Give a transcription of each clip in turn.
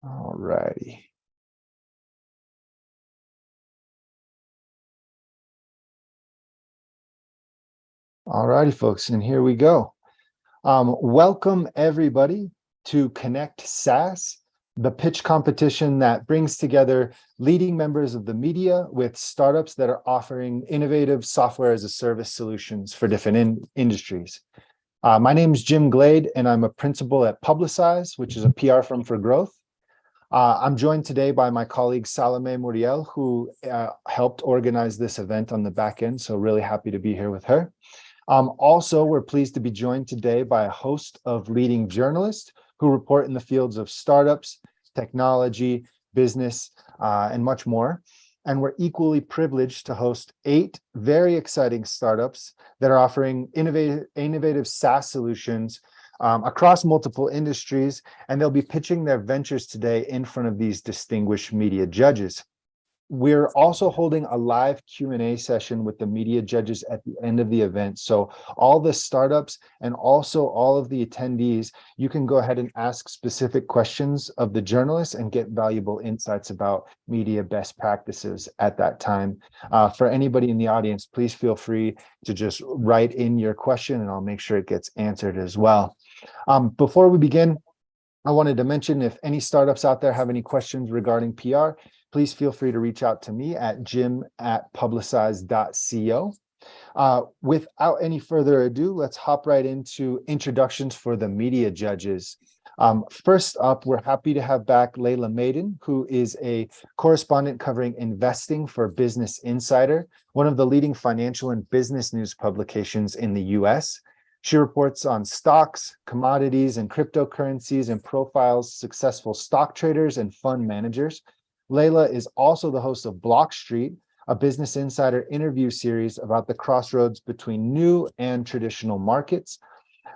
All righty. All righty, folks, and here we go. Welcome, everybody, to Connect SaaS, the pitch competition that brings together leading members of the media with startups that are offering innovative software as a service solutions for different industries. My name is Jim Glade, and I'm a principal at Publicize, which is a PR firm for growth. I'm joined today by my colleague Salome Muriel, who helped organize this event on the back end, so really happy to be here with her. Also, we're pleased to be joined today by a host of leading journalists who report in the fields of startups, technology, business, and much more. And we're equally privileged to host 8 very exciting startups that are offering innovative SaaS solutions across multiple industries, and they'll be pitching their ventures today in front of these distinguished media judges. We're also holding a live Q&A session with the media judges at the end of the event. So all the startups and also all of the attendees, you can go ahead and ask specific questions of the journalists and get valuable insights about media best practices at that time. For anybody in the audience, please feel free to just write in your question and I'll make sure it gets answered as well. Before we begin, I wanted to mention if any startups out there have any questions regarding PR, please feel free to reach out to me at jim@publicize.co. Without any further ado, let's hop right into introductions for the media judges. First up, we're happy to have back Layla Maiden, who is a correspondent covering investing for Business Insider, one of the leading financial and business news publications in the US. She reports on stocks, commodities, and cryptocurrencies and profiles successful stock traders and fund managers. Layla is also the host of Block Street, a Business Insider interview series about the crossroads between new and traditional markets.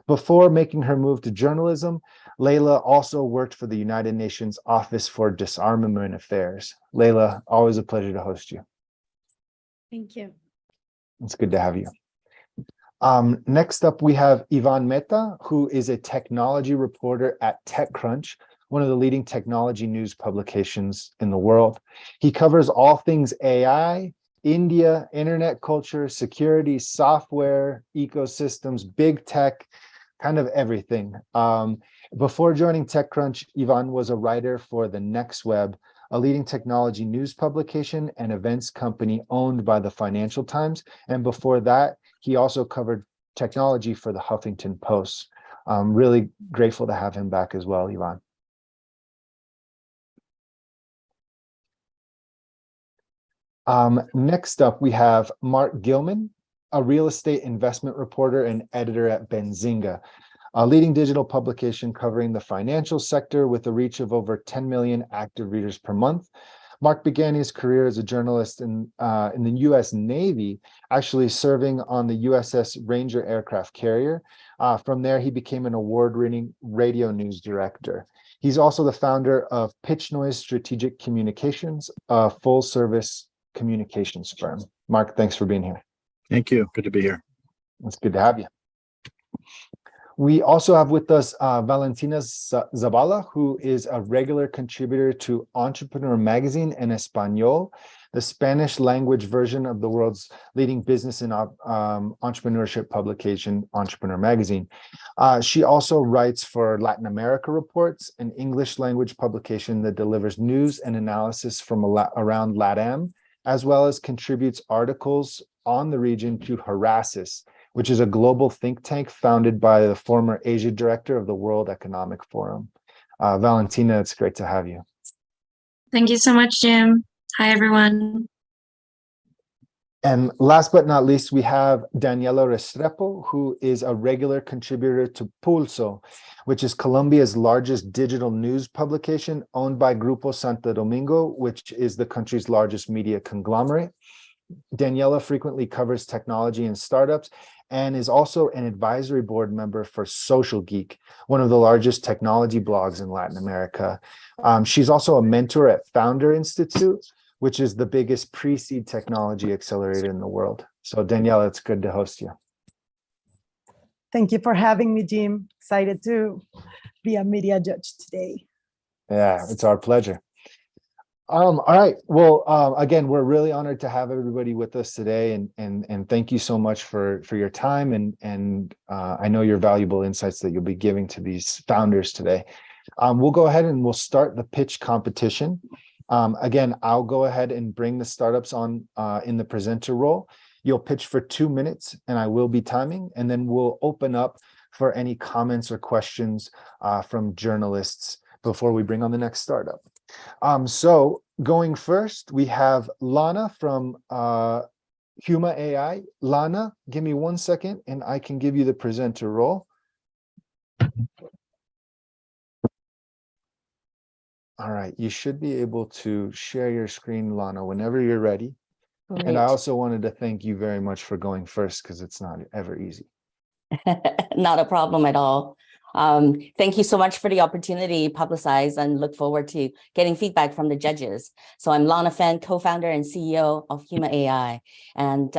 Before making her move to journalism, Layla also worked for the United Nations Office for Disarmament Affairs. Layla, always a pleasure to host you. Thank you. It's good to have you. Next up, we have Ivan Mehta, who is a technology reporter at TechCrunch, one of the leading technology news publications in the world. He covers all things AI, India, internet culture, security, software, ecosystems, big tech, kind of everything. Before joining TechCrunch, Ivan was a writer for The Next Web, a leading technology news publication and events company owned by the Financial Times. And before that, he also covered technology for the Huffington Post. I'm really grateful to have him back as well, Ivan. Next up, we have Mark Gilman, a real estate investment reporter and editor at Benzinga, a leading digital publication covering the financial sector with a reach of over 10 million active readers per month. Mark began his career as a journalist in the U.S. Navy, actually serving on the USS Ranger aircraft carrier. From there, he became an award-winning radio news director. He's also the founder of Pitch Noise Strategic Communications, a full-service communications firm. Mark, thanks for being here. Thank you. Good to be here. It's good to have you. We also have with us Valentina Zabala, who is a regular contributor to Entrepreneur Magazine en Español, the Spanish language version of the world's leading business and entrepreneurship publication, Entrepreneur Magazine. She also writes for Latin America Reports, an English language publication that delivers news and analysis from around LATAM, as well as contributes articles on the region to Horasis, which is a global think tank founded by the former Asia director of the World Economic Forum. Valentina, it's great to have you. Thank you so much, Jim. Hi, everyone. And last but not least, we have Daniela Restrepo, who is a regular contributor to Pulso, which is Colombia's largest digital news publication owned by Grupo Santo Domingo, which is the country's largest media conglomerate. Daniela frequently covers technology and startups and is also an advisory board member for Social Geek, one of the largest technology blogs in Latin America. She's also a mentor at Founder Institute, which is the biggest pre-seed technology accelerator in the world. So Daniela, it's good to host you. Thank you for having me, Jim. Excited to be a media judge today. Yeah, it's our pleasure. All right. Well, again, we're really honored to have everybody with us today, and thank you so much for your time and I know your valuable insights that you'll be giving to these founders today. We'll go ahead and we'll start the pitch competition. Again, I'll go ahead and bring the startups on in the presenter role. You'll pitch for 2 minutes, and I will be timing, and then we'll open up for any comments or questions from journalists before we bring on the next startup. So going first, we have Lana from Huma AI. Lana, give me 1 second and I can give you the presenter role. All right, you should be able to share your screen, Lana, whenever you're ready. Great. And I also wanted to thank you very much for going first, because it's not ever easy. Not a problem at all. Thank you so much for the opportunity to publicize, and look forward to getting feedback from the judges. So I'm Lana Fan, co-founder and CEO of Huma AI. And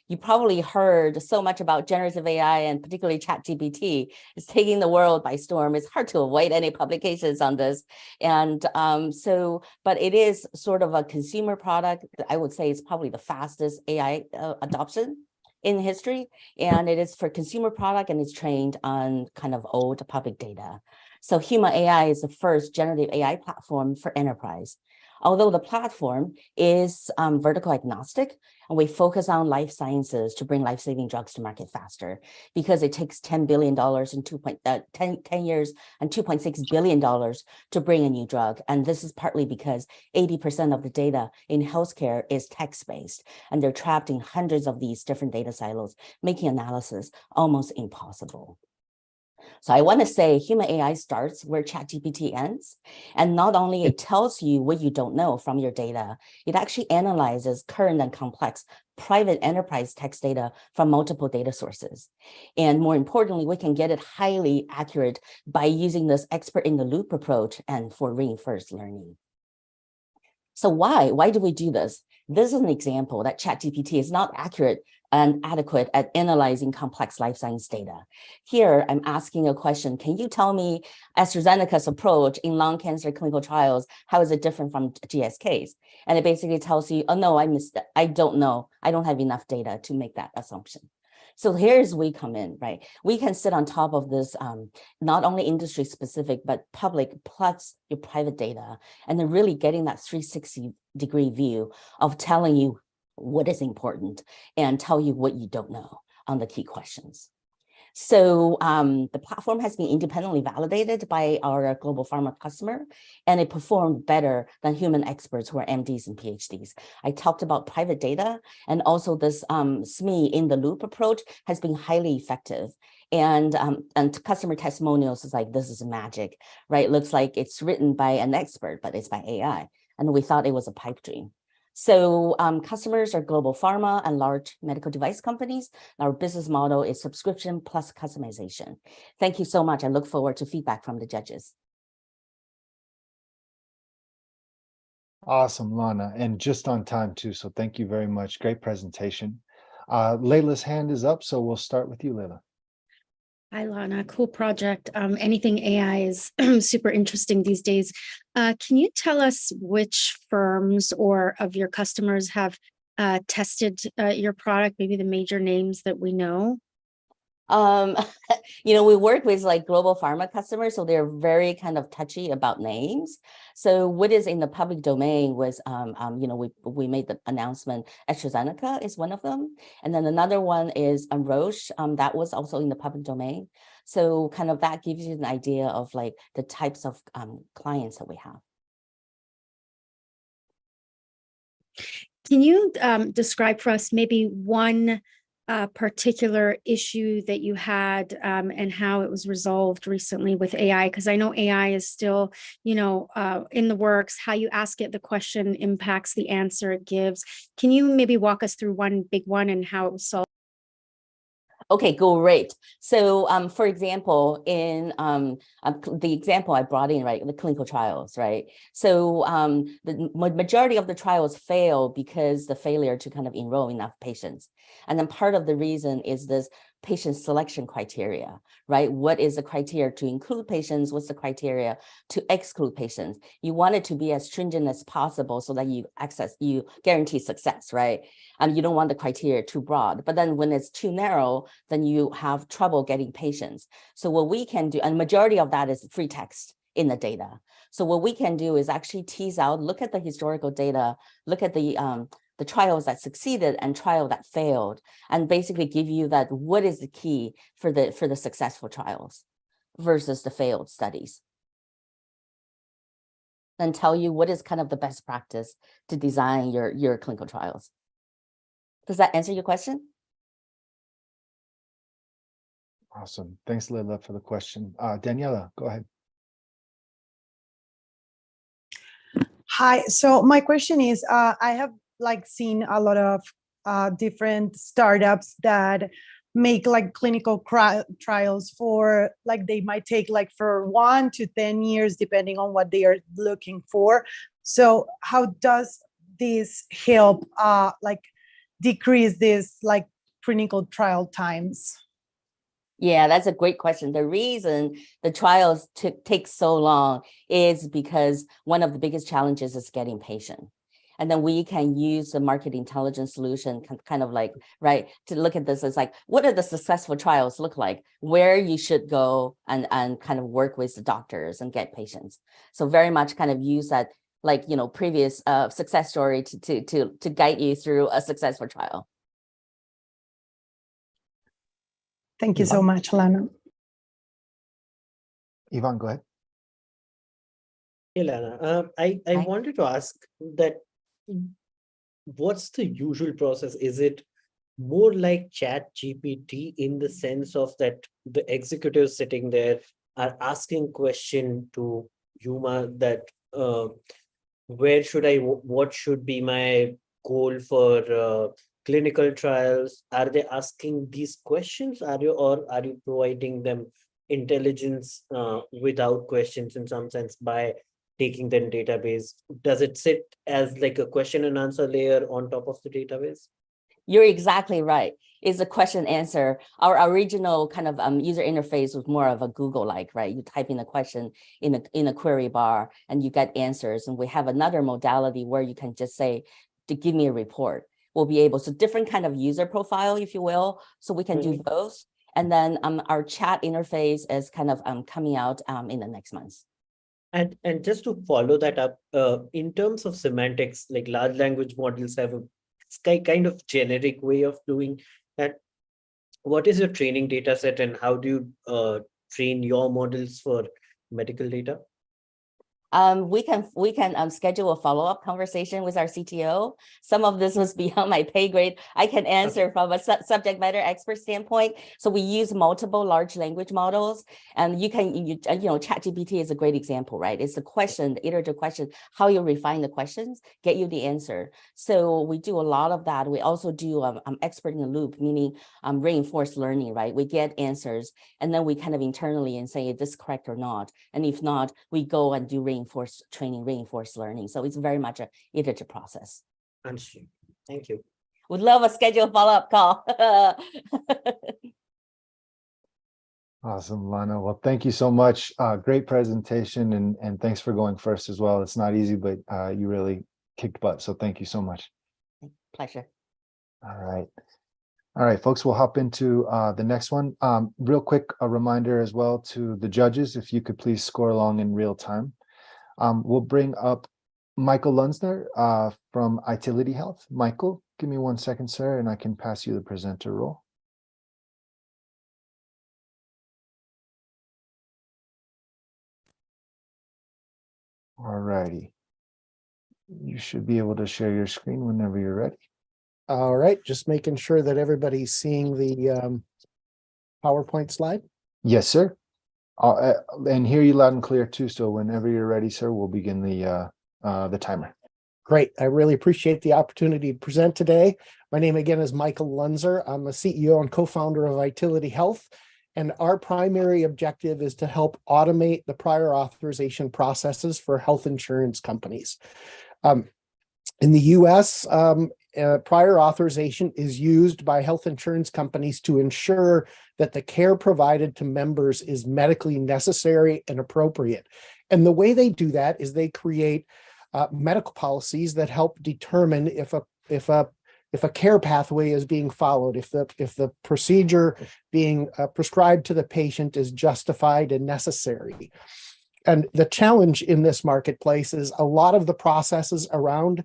you probably heard so much about generative AI, and particularly ChatGPT. It's taking the world by storm. It's hard to avoid any publications on this. And but it is sort of a consumer product. I would say it's probably the fastest AI adoption in history, and it is for consumer product, and it's trained on kind of old public data. So Huma AI is the first generative AI platform for enterprise. Although the platform is vertical agnostic, and we focus on life sciences to bring life-saving drugs to market faster, because it takes $10 billion in 10 years and $2.6 billion to bring a new drug. And this is partly because 80% of the data in healthcare is text-based, and they're trapped in hundreds of these different data silos, making analysis almost impossible. So I want to say Huma AI starts where ChatGPT ends. And not only it tells you what you don't know from your data, it actually analyzes current and complex private enterprise text data from multiple data sources. And more importantly, we can get it highly accurate by using this expert in the loop approach and for reinforced learning. So why do we do this? This is an example that ChatGPT is not accurate and adequate at analyzing complex life science data. Here, I'm asking a question. Can you tell me AstraZeneca's approach in lung cancer clinical trials, how is it different from GSK's? And it basically tells you, oh no, I missed it. I don't know. I don't have enough data to make that assumption. So here's we come in, right? We can sit on top of this, not only industry specific, but public plus your private data, and then really getting that 360-degree view of telling you what is important and tell you what you don't know on the key questions. So the platform has been independently validated by our global pharma customer, and it performed better than human experts who are MDs and PhDs. I talked about private data, and also this SME in the loop approach has been highly effective. And customer testimonials is like, this is magic, right? It looks like it's written by an expert, but it's by AI. And we thought it was a pipe dream. So customers are global pharma and large medical device companies. Our business model is subscription plus customization. Thank you so much. I look forward to feedback from the judges. Awesome, Lana, and just on time too. So thank you very much. Great presentation. Layla's hand is up, so we'll start with you, Layla. Hi, Lana. Cool project. Anything AI is super interesting these days. Can you tell us which firms or of your customers have tested your product, maybe the major names that we know? We work with like global pharma customers, so they're very kind of touchy about names. So what is in the public domain was, we made the announcement. AstraZeneca is one of them, and then another one is Roche. That was also in the public domain. So kind of that gives you an idea of like the types of clients that we have. Can you describe for us maybe one particular issue that you had and how it was resolved recently with AI? Because I know AI is still, in the works. How you ask it the question impacts the answer it gives. Can you maybe walk us through one big one and how it was solved? Okay, great. So, for example, in the example I brought in, right, the clinical trials, right? So the majority of the trials fail because the failure to kind of enroll enough patients. And then part of the reason is this patient selection criteria, right? What is the criteria to include patients? What's the criteria to exclude patients? You want it to be as stringent as possible so that you guarantee success, right? And you don't want the criteria too broad. But then when it's too narrow, then you have trouble getting patients. So what we can do, and majority of that is free text in the data. So what we can do is actually tease out, look at the historical data, look at the trials that succeeded and trial that failed, and basically give you that what is the key for the successful trials versus the failed studies. Then tell you what is kind of the best practice to design your clinical trials. Does that answer your question? Awesome. Thanks, Lila, for the question. Daniela, go ahead. Hi. So my question is, I have seen a lot of different startups that make clinical trials for they might take for 1 to 10 years, depending on what they are looking for. So how does this help decrease this clinical trial times? Yeah, that's a great question. The reason the trials take so long is because one of the biggest challenges is getting patient. And then we can use the market intelligence solution kind of right, to look at this as what do the successful trials look like, where you should go and kind of work with the doctors and get patients. So very much kind of use that previous success story to guide you through a successful trial. Thank you so much, Lana. Ivan, go ahead. Hey, Lana, I wanted to ask that what's the usual process? Is it more like Chat GPT in the sense of that the executives sitting there are asking question to Yuma that what should be my goal for clinical trials? Are they asking these questions? Are you providing them intelligence without questions in some sense by taking the database? Does it sit as a question and answer layer on top of the database? You're exactly right. It's a question answer. Our original kind of user interface was more of a Google-like, right? You type in a question in a query bar and you get answers. And we have another modality where you can just say, to give me a report. We'll be able, so different kind of user profile, if you will. So we can do both. And then our chat interface is kind of coming out in the next months. And just to follow that up, in terms of semantics, large language models have a kind of generic way of doing that. What is your training data set and how do you train your models for medical data? We can schedule a follow-up conversation with our CTO. Some of this was beyond my pay grade. I can answer from a subject matter expert standpoint. So we use multiple large language models, and ChatGPT is a great example, right? It's the question, the iterative question, how you refine the questions, get you the answer. So we do a lot of that. We also do expert in the loop, meaning reinforced learning, right? We get answers, and then we kind of internally and say, is this correct or not? And if not, we go and do reinforced training, reinforced learning. So it's very much an iterative process. Understood. Thank you. Would love a scheduled follow-up call. Awesome, Lana. Well, thank you so much. Great presentation, and thanks for going first as well. It's not easy, but you really kicked butt. So thank you so much. Pleasure. All right, folks, we'll hop into the next one. Real quick, a reminder as well to the judges, if you could please score along in real time. We'll bring up Michael Lunsner from Itility Health. Michael, give me 1 second, sir, and I can pass you the presenter role. All righty. You should be able to share your screen whenever you're ready. All right, just making sure that everybody's seeing the PowerPoint slide. Yes, sir. And hear you loud and clear too. So whenever you're ready, sir, we'll begin the timer. Great. I really appreciate the opportunity to present today. My name again is Michael Lunzer. I'm the CEO and co-founder of Itility Health. And our primary objective is to help automate the prior authorization processes for health insurance companies. In the US, prior authorization is used by health insurance companies to ensure that the care provided to members is medically necessary and appropriate. And the way they do that is they create medical policies that help determine if a care pathway is being followed, if the procedure being prescribed to the patient is justified and necessary. And the challenge in this marketplace is a lot of the processes around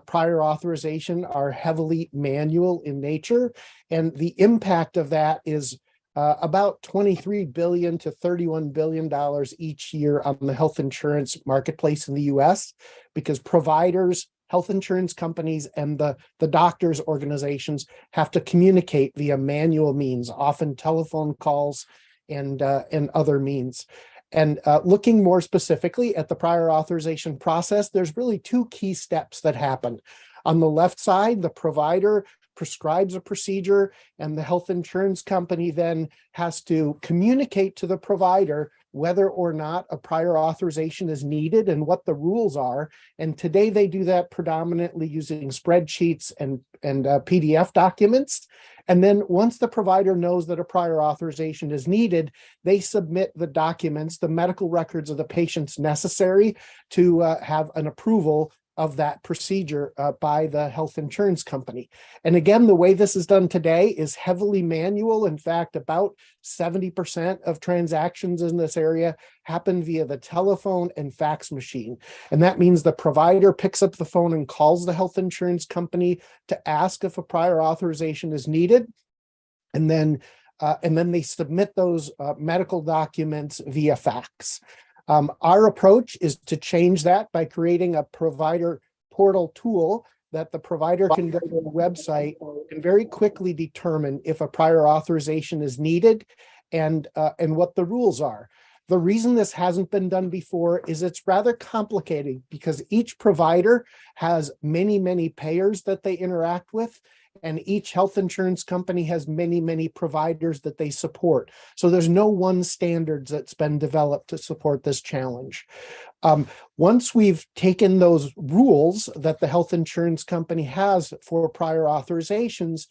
prior authorization are heavily manual in nature, and the impact of that is about $23 billion to $31 billion each year on the health insurance marketplace in the US, because providers, health insurance companies, and the doctors' organizations have to communicate via manual means, often telephone calls and other means. And looking more specifically at the prior authorization process, there's really two key steps that happen. On the left side, the provider prescribes a procedure, and the health insurance company then has to communicate to the provider whether or not a prior authorization is needed and what the rules are. And today they do that predominantly using spreadsheets and PDF documents. And then once the provider knows that a prior authorization is needed, they submit the documents, the medical records of the patients necessary to have an approval of that procedure by the health insurance company. And again, the way this is done today is heavily manual. In fact, about 70% of transactions in this area happen via the telephone and fax machine. And that means the provider picks up the phone and calls the health insurance company to ask if a prior authorization is needed. And then they submit those medical documents via fax. Our approach is to change that by creating a provider portal tool that the provider can go to a website and very quickly determine if a prior authorization is needed and what the rules are. The reason this hasn't been done before is it's rather complicated because each provider has many, many payers that they interact with, and each health insurance company has many, many providers that they support. So there's no one standard that's been developed to support this challenge. Once we've taken those rules that the health insurance company has for prior authorizations,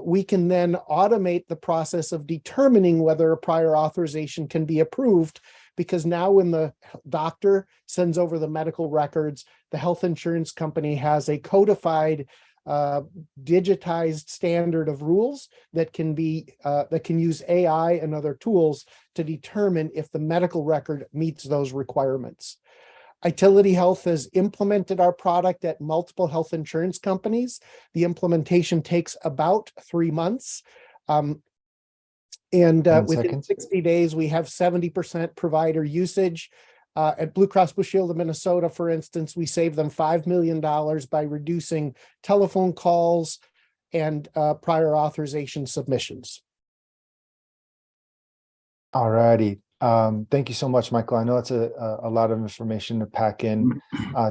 we can then automate the process of determining whether a prior authorization can be approved, because now when the doctor sends over the medical records, the health insurance company has a codified digitized standard of rules that can use AI and other tools to determine if the medical record meets those requirements. Itility Health has implemented our product at multiple health insurance companies. The implementation takes about 3 months. Within 60 days, we have 70% provider usage. At Blue Cross Blue Shield of Minnesota, for instance, we saved them $5 million by reducing telephone calls and prior authorization submissions. All righty. Thank you so much, Michael. I know it's a lot of information to pack in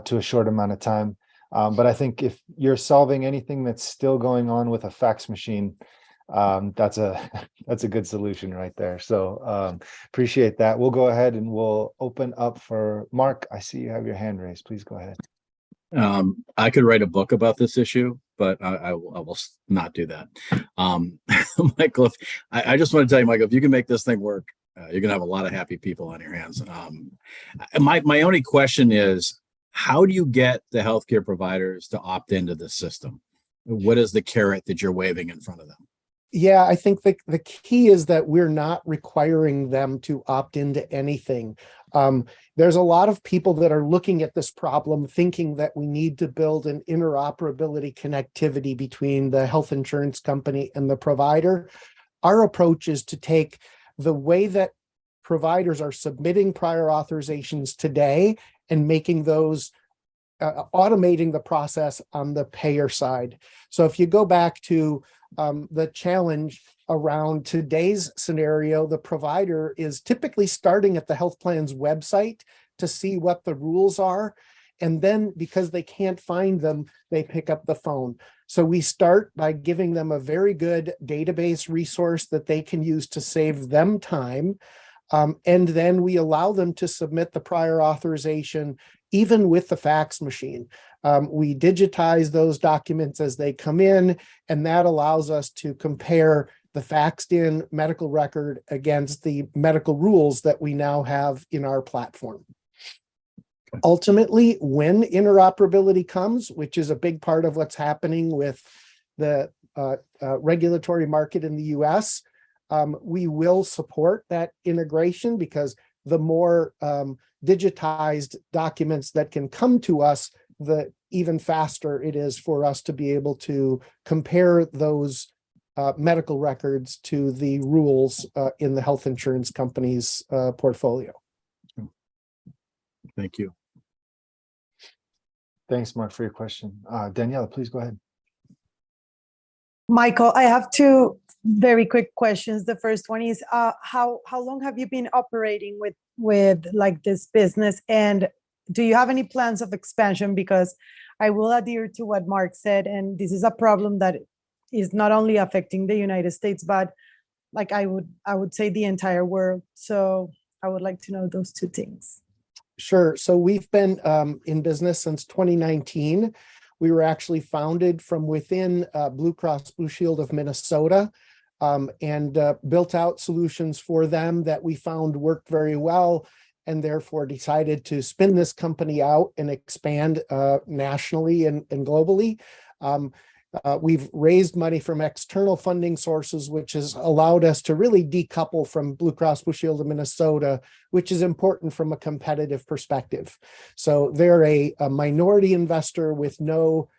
to a short amount of time. But I think if you're solving anything that's still going on with a fax machine, that's a good solution right there. So appreciate that. We'll go ahead and we'll open up for Mark. I see you have your hand raised. Please go ahead. I could write a book about this issue, but I will not do that. Michael, I just want to tell you, Michael, if you can make this thing work, you're going to have a lot of happy people on your hands. My only question is, how do you get the healthcare providers to opt into the system? What is the carrot that you're waving in front of them? Yeah, I think the key is that we're not requiring them to opt into anything. There's a lot of people that are looking at this problem thinking that we need to build an interoperability connectivity between the health insurance company and the provider. Our approach is to take the way that providers are submitting prior authorizations today and making those automating the process on the payer side. So if you go back to the challenge around today's scenario, the provider is typically starting at the health plan's website to see what the rules are. And then because they can't find them, they pick up the phone. So we start by giving them a very good database resource that they can use to save them time. And then we allow them to submit the prior authorization even with the fax machine. We digitize those documents as they come in, and that allows us to compare the faxed in medical record against the medical rules that we now have in our platform. Ultimately, when interoperability comes, which is a big part of what's happening with the regulatory market in the US, we will support that integration, because the more digitized documents that can come to us, the even faster it is for us to be able to compare those medical records to the rules in the health insurance company's portfolio. Thank you. Thanks, Mark, for your question. Daniela, please go ahead. Michael, I have two very quick questions. The first one is, how long have you been operating with like this business, and do you have any plans of expansion? Because I will adhere to what Mark said, and this is a problem that is not only affecting the United States, but like I would say the entire world. So I would like to know those two things. Sure. So we've been in business since 2019. We were actually founded from within Blue Cross Blue Shield of Minnesota, and built out solutions for them that we found worked very well, and therefore decided to spin this company out and expand nationally and globally. We've raised money from external funding sources, which has allowed us to really decouple from Blue Cross Blue Shield of Minnesota, which is important from a competitive perspective. So they're a minority investor with no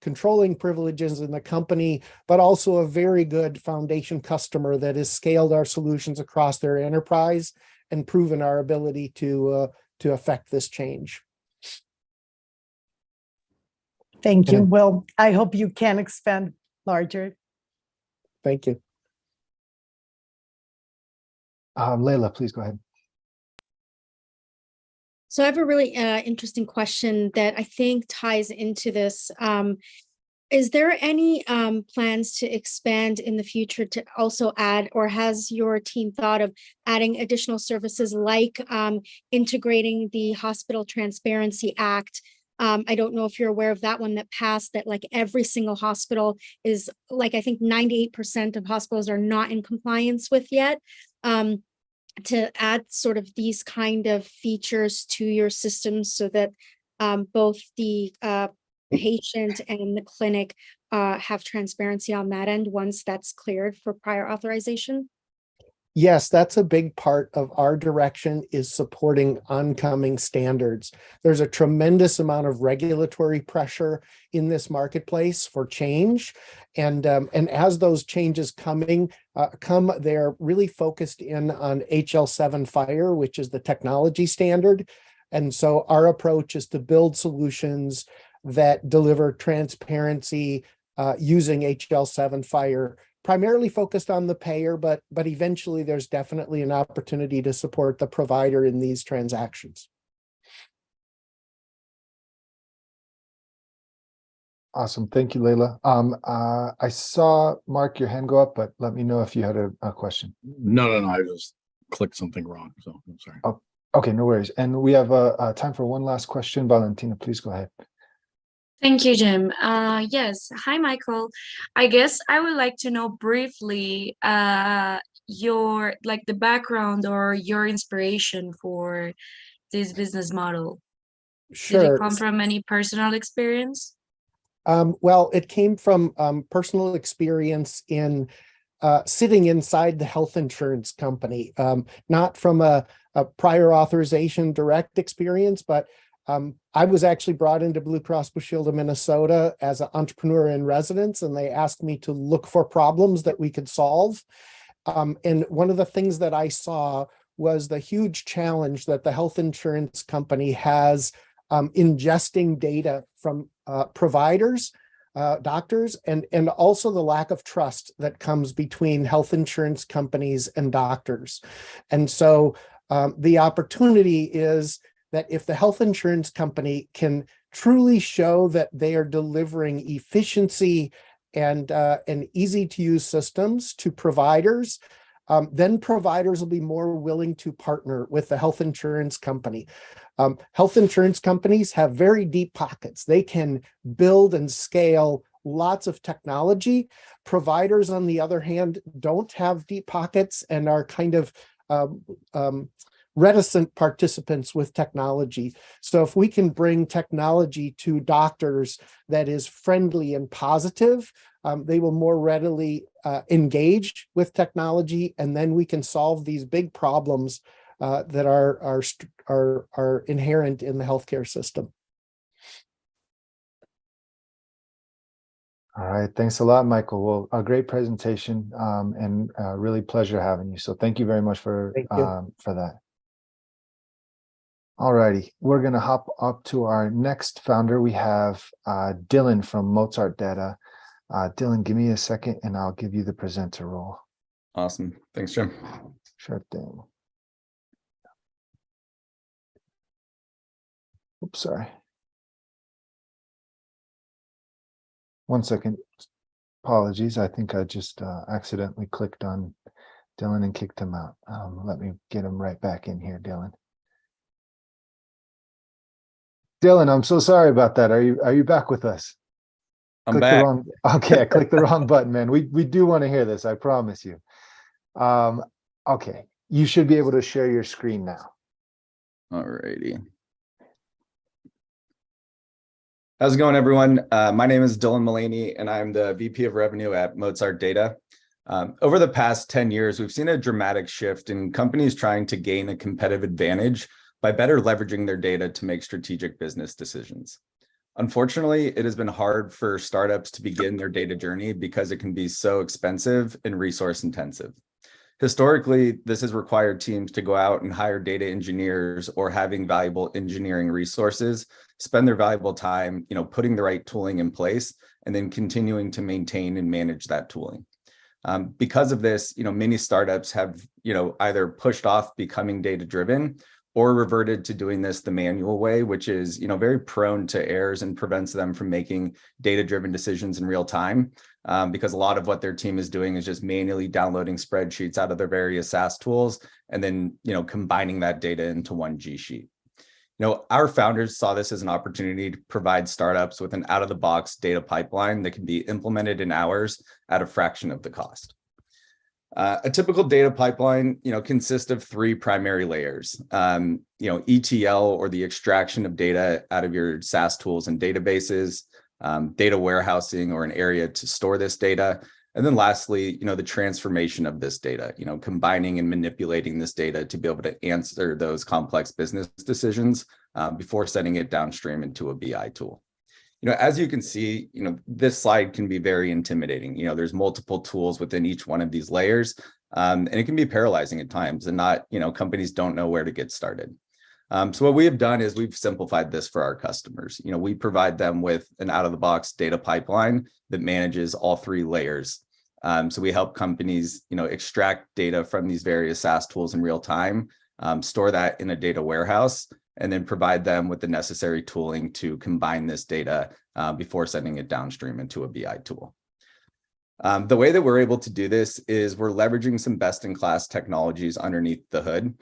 controlling privileges in the company, but also a very good foundation customer that has scaled our solutions across their enterprise and proven our ability to affect this change. Thank you. Well, I hope you can expand larger. Thank you. Leila, please go ahead. So I have a really interesting question that I think ties into this. Is there any plans to expand in the future to also add, or has your team thought of adding additional services like integrating the Hospital Transparency Act? I don't know if you're aware of that one that passed, that like every single hospital is like, I think 98% of hospitals are not in compliance with yet. To add sort of these kind of features to your systems so that both the patient and the clinic have transparency on that end once that's cleared for prior authorization? Yes, that's a big part of our direction, is supporting oncoming standards. There's a tremendous amount of regulatory pressure in this marketplace for change. And as those changes come, they're really focused in on HL7 Fire, which is the technology standard. And so our approach is to build solutions that deliver transparency using HL7 Fire, primarily focused on the payer, but eventually there's definitely an opportunity to support the provider in these transactions. Awesome. Thank you, Leila. I saw, Mark, your hand go up, but let me know if you had a question. No, I just clicked something wrong, so I'm sorry. Oh, okay, no worries. And we have time for one last question. Valentina, please go ahead. Thank you, Jim. Yes. Hi, Michael. I guess I would like to know briefly your the background or your inspiration for this business model. Sure. Did it come from any personal experience? Well, it came from personal experience in sitting inside the health insurance company, not from a prior authorization direct experience, but I was actually brought into Blue Cross Blue Shield of Minnesota as an entrepreneur in residence, and they asked me to look for problems that we could solve. And one of the things that I saw was the huge challenge that the health insurance company has ingesting data from providers, doctors, and also the lack of trust that comes between health insurance companies and doctors. And so the opportunity is that if the health insurance company can truly show that they are delivering efficiency and easy to use systems to providers, then providers will be more willing to partner with the health insurance company. Health insurance companies have very deep pockets. They can build and scale lots of technology. Providers, on the other hand, don't have deep pockets and are kind of reticent participants with technology. So if we can bring technology to doctors that is friendly and positive, they will more readily engage with technology, and then we can solve these big problems that are inherent in the healthcare system. All right, thanks a lot, Michael. Well, a great presentation, and really pleasure having you. So thank you very much for that. All righty, we're going to hop up to our next founder. We have Dylan from Mozart Data. Dylan, give me a second and I'll give you the presenter role. Awesome. Thanks, Jim. Sure thing. Oops, sorry. One second. Apologies. I think I just accidentally clicked on Dylan and kicked him out. Let me get him right back in here, Dylan. Dylan, I'm so sorry about that. Are you back with us? I'm back. Okay, I clicked the wrong button, man. We do want to hear this, I promise you. Okay, you should be able to share your screen now. All righty. How's it going, everyone? My name is Dylan Mullaney, and I'm the VP of Revenue at Mozart Data. Over the past 10 years, we've seen a dramatic shift in companies trying to gain a competitive advantage by better leveraging their data to make strategic business decisions. Unfortunately, it has been hard for startups to begin their data journey because it can be so expensive and resource intensive. Historically, this has required teams to go out and hire data engineers or having valuable engineering resources, spend their valuable time, putting the right tooling in place, and then continuing to maintain and manage that tooling. Because of this, many startups have, either pushed off becoming data-driven or reverted to doing this the manual way, which is, very prone to errors and prevents them from making data-driven decisions in real time. Because a lot of what their team is doing is just manually downloading spreadsheets out of their various SaaS tools and then, combining that data into one G Sheet. Our founders saw this as an opportunity to provide startups with an out-of-the-box data pipeline that can be implemented in hours at a fraction of the cost. A typical data pipeline, consists of three primary layers. ETL, or the extraction of data out of your SaaS tools and databases, data warehousing, or an area to store this data. And then lastly, the transformation of this data, combining and manipulating this data to be able to answer those complex business decisions before sending it downstream into a BI tool. As you can see, this slide can be very intimidating. There's multiple tools within each one of these layers, and it can be paralyzing at times, and companies don't know where to get started. So what we have done is we've simplified this for our customers. We provide them with an out-of-the-box data pipeline that manages all three layers. So we help companies, extract data from these various SaaS tools in real time, store that in a data warehouse, and then provide them with the necessary tooling to combine this data before sending it downstream into a BI tool. The way that we're able to do this is we're leveraging some best-in-class technologies underneath the hood.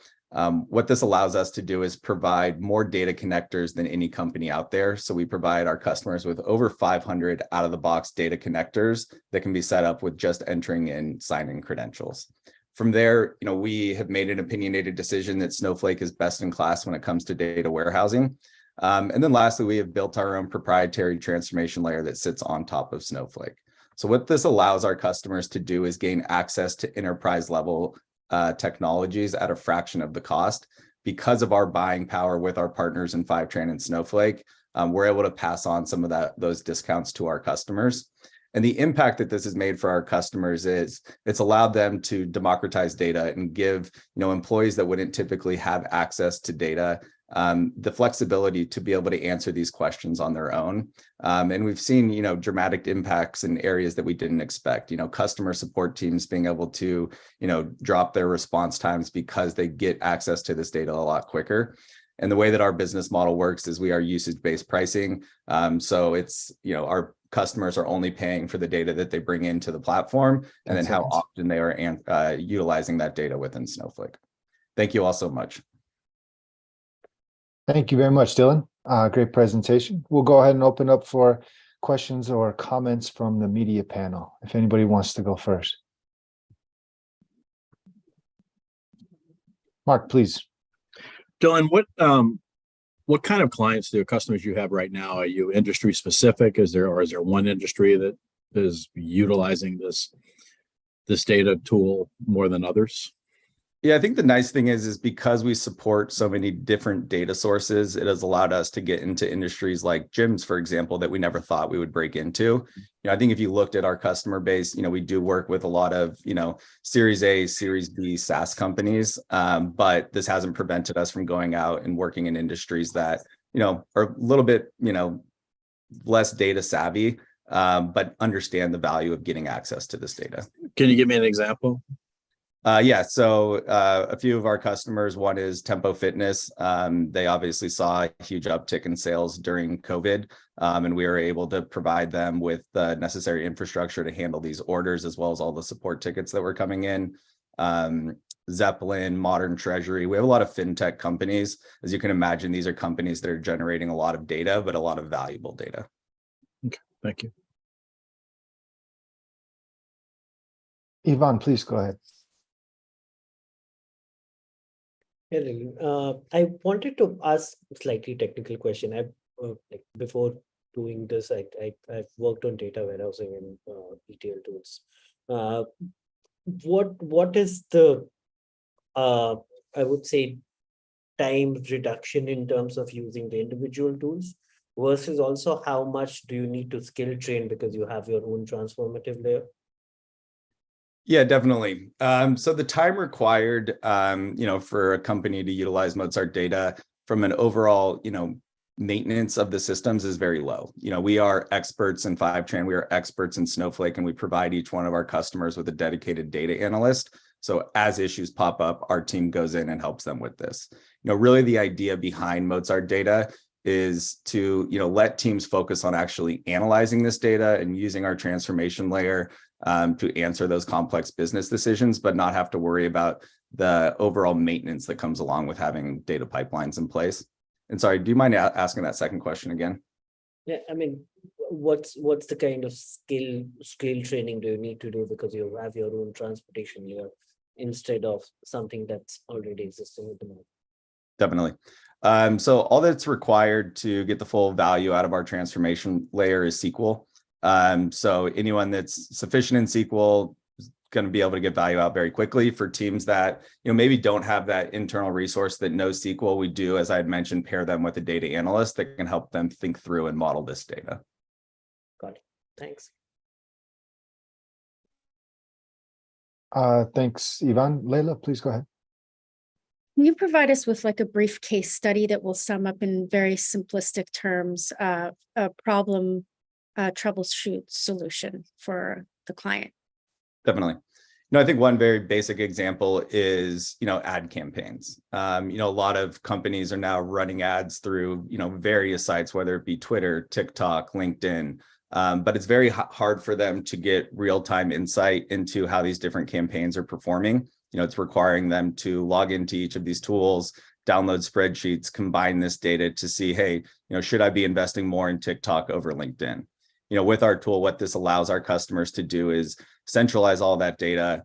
What this allows us to do is provide more data connectors than any company out there. So we provide our customers with over 500 out-of-the-box data connectors that can be set up with just entering in sign-in credentials. From there, we have made an opinionated decision that Snowflake is best in class when it comes to data warehousing. And then lastly, we have built our own proprietary transformation layer that sits on top of Snowflake. So what this allows our customers to do is gain access to enterprise level technologies at a fraction of the cost. Because of our buying power with our partners in Fivetran and Snowflake, we're able to pass on some of those discounts to our customers. And the impact that this has made for our customers is it's allowed them to democratize data and give employees that wouldn't typically have access to data the flexibility to be able to answer these questions on their own. And we've seen dramatic impacts in areas that we didn't expect. Customer support teams being able to drop their response times because they get access to this data a lot quicker. And the way that our business model works is we are usage-based pricing. So it's, our customers are only paying for the data that they bring into the platform, and then how often they are utilizing that data within Snowflake. Thank you all so much. Thank you very much, Dylan. Great presentation. We'll go ahead and open up for questions or comments from the media panel, if anybody wants to go first. Mark, please. Dylan, what kind of clients do customers you have right now? Are you industry specific? Is there one industry that is utilizing this data tool more than others? Yeah, I think the nice thing is because we support so many different data sources, it has allowed us to get into industries like gyms, for example, that we never thought we would break into. I think if you looked at our customer base, we do work with a lot of, Series A, Series B SaaS companies, but this hasn't prevented us from going out and working in industries that, are a little bit, less data savvy, but understand the value of getting access to this data. Can you give me an example? Yeah, so a few of our customers, one is Tempo Fitness. They obviously saw a huge uptick in sales during COVID, and we were able to provide them with the necessary infrastructure to handle these orders, as well as all the support tickets that were coming in. Zeppelin, Modern Treasury. We have a lot of fintech companies. As you can imagine, these are companies that are generating a lot of data, but a lot of valuable data. Okay, thank you. Ivan, please go ahead. I wanted to ask a slightly technical question. Like before doing this, I've worked on data warehousing and ETL tools. What is the I would say time reduction in terms of using the individual tools versus also how much do you need to skill train because you have your own transformative layer? Yeah, definitely. So the time required, for a company to utilize Mozart data from an overall, maintenance of the systems is very low. We are experts in Fivetran, we are experts in Snowflake, and we provide each one of our customers with a dedicated data analyst. So as issues pop up, our team goes in and helps them with this. Really the idea behind Mozart data is to, let teams focus on actually analyzing this data and using our transformation layer to answer those complex business decisions, but not have to worry about the overall maintenance that comes along with having data pipelines in place. And sorry, do you mind asking that second question again? Yeah, I mean, what's the kind of skill training do you need to do because you have your own transportation layer instead of something that's already existing at the moment? Definitely. So all that's required to get the full value out of our transformation layer is SQL. So anyone that's sufficient in SQL is going to be able to get value out very quickly. For teams that maybe don't have that internal resource that knows SQL, we do, as I had mentioned, pair them with a data analyst that can help them think through and model this data. Got it. Thanks. Thanks, Ivan. Leila, please go ahead. Can you provide us with like a brief case study that will sum up in very simplistic terms a problem troubleshoot solution for the client? Definitely. I think one very basic example is, ad campaigns. A lot of companies are now running ads through, various sites, whether it be Twitter, TikTok, LinkedIn, but it's very hard for them to get real-time insight into how these different campaigns are performing. It's requiring them to log into each of these tools, download spreadsheets, combine this data to see, hey, should I be investing more in TikTok over LinkedIn? With our tool, what this allows our customers to do is centralize all that data,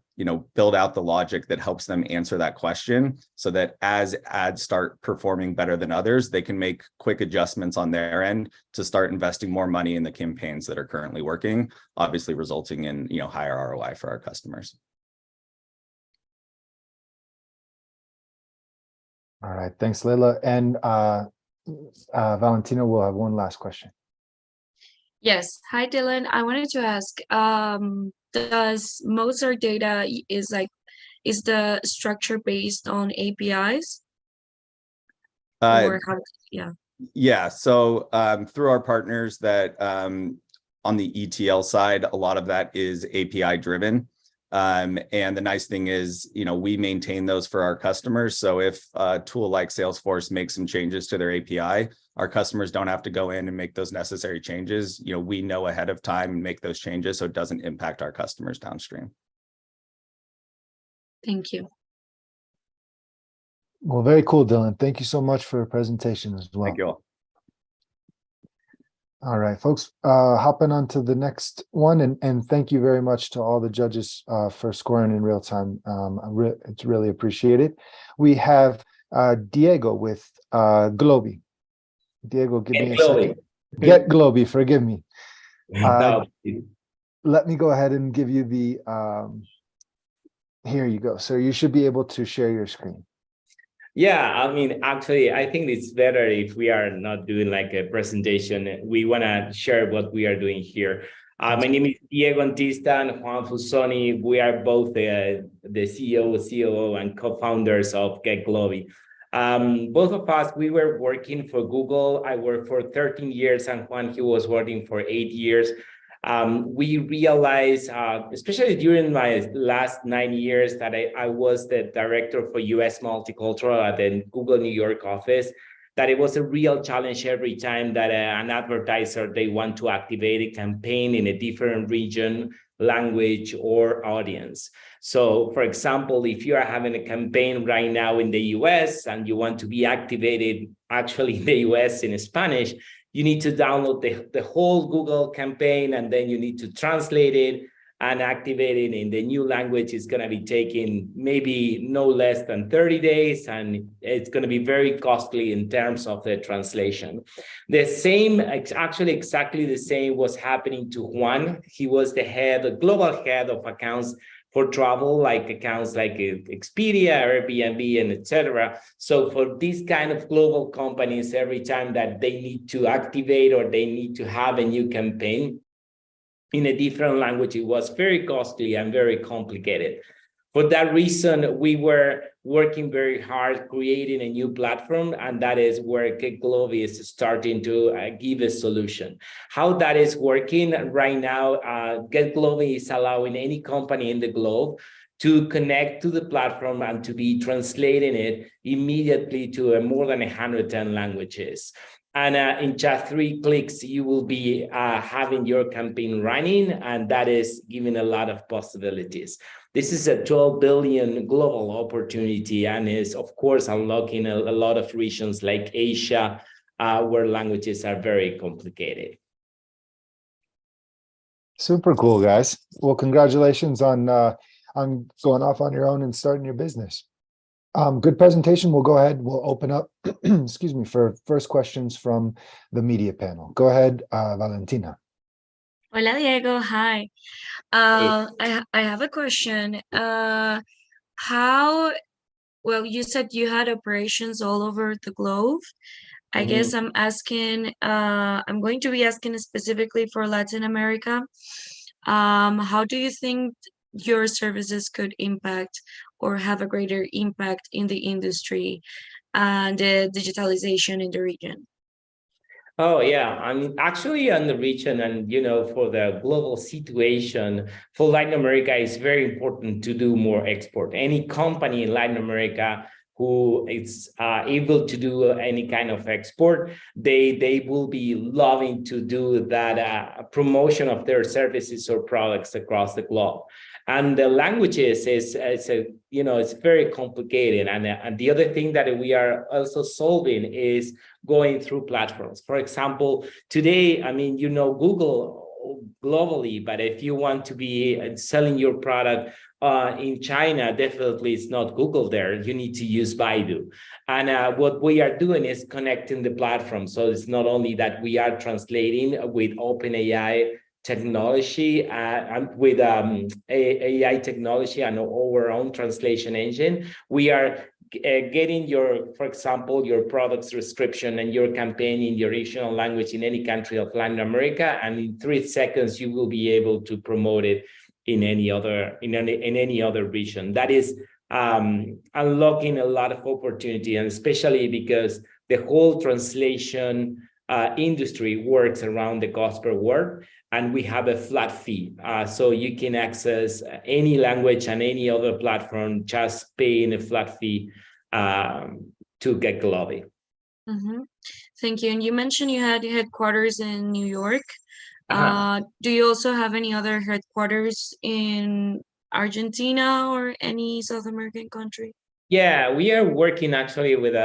build out the logic that helps them answer that question so that as ads start performing better than others, they can make quick adjustments on their end to start investing more money in the campaigns that are currently working, obviously resulting in, higher ROI for our customers. All right, thanks, Leila. And Valentina will have one last question. Yes. Hi, Dylan. I wanted to ask, does Mozart data is the structure based on APIs? Or how, yeah. Yeah. So through our partners that on the ETL side, a lot of that is API driven. And the nice thing is, we maintain those for our customers. So if a tool like Salesforce makes some changes to their API, our customers don't have to go in and make those necessary changes. We know ahead of time and make those changes so it doesn't impact our customers downstream. Thank you. Well, very cool, Dylan. Thank you so much for your presentation as well. Thank you all. All right, folks, hopping on to the next one, and thank you very much to all the judges for scoring in real time. It's really appreciated. We have Diego with Globy. Diego, give me a second. Get Globy, forgive me. Let me go ahead and give you the, here you go. So you should be able to share your screen. Yeah, I mean, actually, I think it's better if we are not doing like a presentation. We want to share what we are doing here. My name is Diego Antista and Juan Fusoni. We are both the CEO, COO, and co-founders of GetGloby. Both of us, we were working for Google. I worked for 13 years, and Juan, he was working for 8 years. We realized, especially during my last 9 years, that I was the director for US Multicultural at the Google New York office, that it was a real challenge every time that an advertiser, they want to activate a campaign in a different region, language, or audience. So, for example, if you are having a campaign right now in the US and you want to be activated actually in the US in Spanish, you need to download the whole Google campaign, and then you need to translate it and activate it in the new language. It's going to be taking maybe no less than 30 days, and it's going to be very costly in terms of the translation. The same, actually exactly the same was happening to Juan. He was the global head of accounts for travel, like accounts like Expedia, Airbnb, and etc. So for these kind of global companies, every time that they need to activate or they need to have a new campaign in a different language, it was very costly and very complicated. For that reason, we were working very hard creating a new platform, and that is where GetGloby is starting to give a solution. How that is working right now, GetGloby is allowing any company in the globe to connect to the platform and to be translating it immediately to more than 110 languages. And in just 3 clicks, you will be having your campaign running, and that is giving a lot of possibilities. This is a 12 billion global opportunity, and is, of course, unlocking a lot of regions like Asia, where languages are very complicated. Super cool, guys. Well, congratulations on going off on your own and starting your business. Good presentation. We'll go ahead. We'll open up, excuse me, for first questions from the media panel. Go ahead, Valentina. Hola, Diego. Hi. I have a question. Well, you said you had operations all over the globe. I guess I'm going to be asking specifically for Latin America. How do you think your services could impact or have a greater impact in the industry and the digitalization in the region? Oh, yeah. I mean, actually on the region and, for the global situation for Latin America, it's very important to do more export. Any company in Latin America who is able to do any kind of export, they will be loving to do that promotion of their services or products across the globe. And the languages it's very complicated. And the other thing that we are also solving is going through platforms. For example, today, I mean, Google globally, but if you want to be selling your product in China, definitely it's not Google there. You need to use Baidu. And what we are doing is connecting the platform. So it's not only that we are translating with OpenAI technology and with AI technology and our own translation engine, we are getting for example, your product's description and your campaign in your regional language in any country of Latin America, and in 3 seconds you will be able to promote it in any other region. That is unlocking a lot of opportunity, and especially because the whole translation industry works around the cost per word. and we have a flat fee. So you can access any language and any other platform, just paying a flat fee to get Glovi. Thank you. And you mentioned you had headquarters in New York. Do you also have any other headquarters in Argentina or any South American country? Yeah, we are working actually with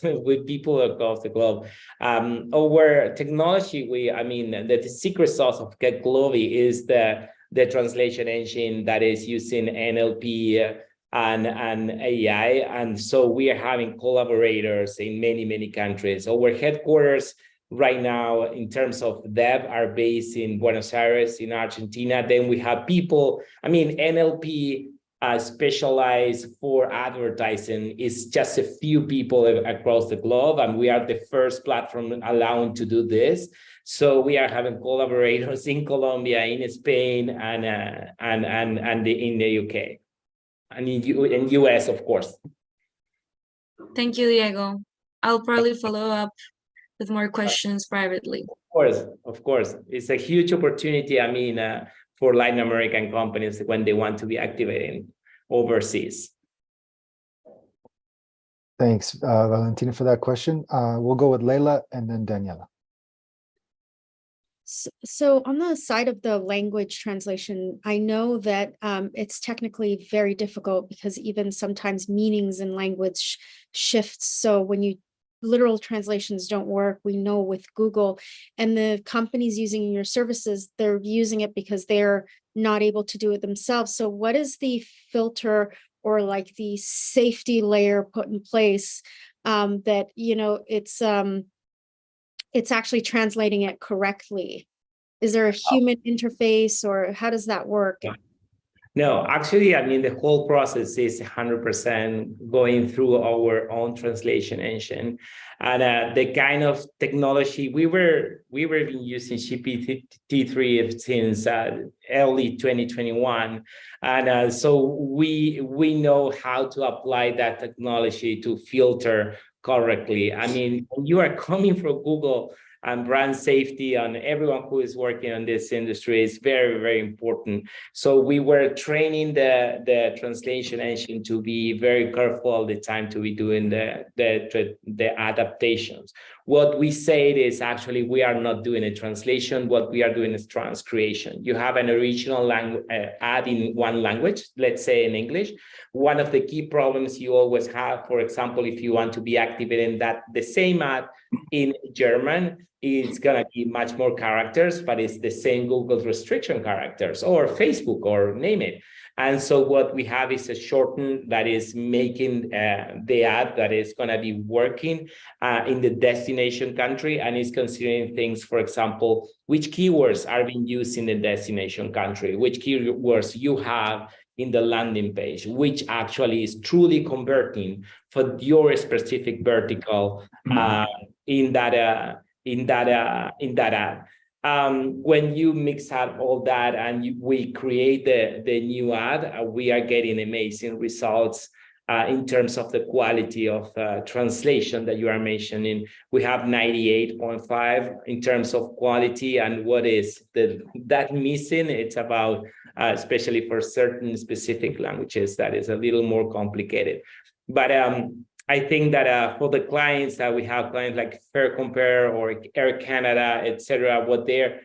with people across the globe. Our technology, the secret sauce of Get Glovi is the translation engine that is using NLP and AI, and so we are having collaborators in many countries. Our headquarters right now, in terms of dev, are based in Buenos Aires, in Argentina. Then we have people. NLP. Specialized for advertising is just a few people across the globe, and we are the first platform allowing to do this. So we are having collaborators in Colombia, in Spain, and in the UK, and in US, of course. Thank you, Diego. I'll probably follow up with more questions privately. Of course, it's a huge opportunity. For Latin American companies when they want to be activating overseas. Thanks, Valentina, for that question. We'll go with Leila and then Daniela. So on the side of the language translation, I know that it's technically very difficult because even sometimes meanings in language shifts. So when literal translations don't work, we know with Google, and the companies using your services, they're using it because they're not able to do it themselves. So what is the filter or like the safety layer put in place that it's actually translating it correctly? Is there a human interface, or how does that work? No, actually, the whole process is 100% going through our own translation engine, and the kind of technology we were been using GPT-3 since early 2021, and so we know how to apply that technology to filter correctly. When you are coming from Google, and brand safety, and everyone who is working on this industry is very important. So we were training the translation engine to be very careful all the time to be doing the adaptations. What we said is actually we are not doing a translation. What we are doing is transcreation. You have an original ad in one language, let's say in English. One of the key problems you always have, for example, if you want to be activating the same ad in German, it's going to be much more characters, but it's the same Google restriction characters, or Facebook, or name it. And so what we have is a shorten that is making the ad that is going to be working in the destination country, and is considering things, for example, which keywords are being used in the destination country, which keywords you have in the landing page, which actually is truly converting for your specific vertical in that ad. When you mix up all that and we create the new ad, we are getting amazing results in terms of the quality of translation that you are mentioning. We have 98.5 in terms of quality, and what is that missing? It's about, especially for certain specific languages, that is a little more complicated. But I think that for the clients that we have, clients like Fair Compare or Air Canada, etc., what they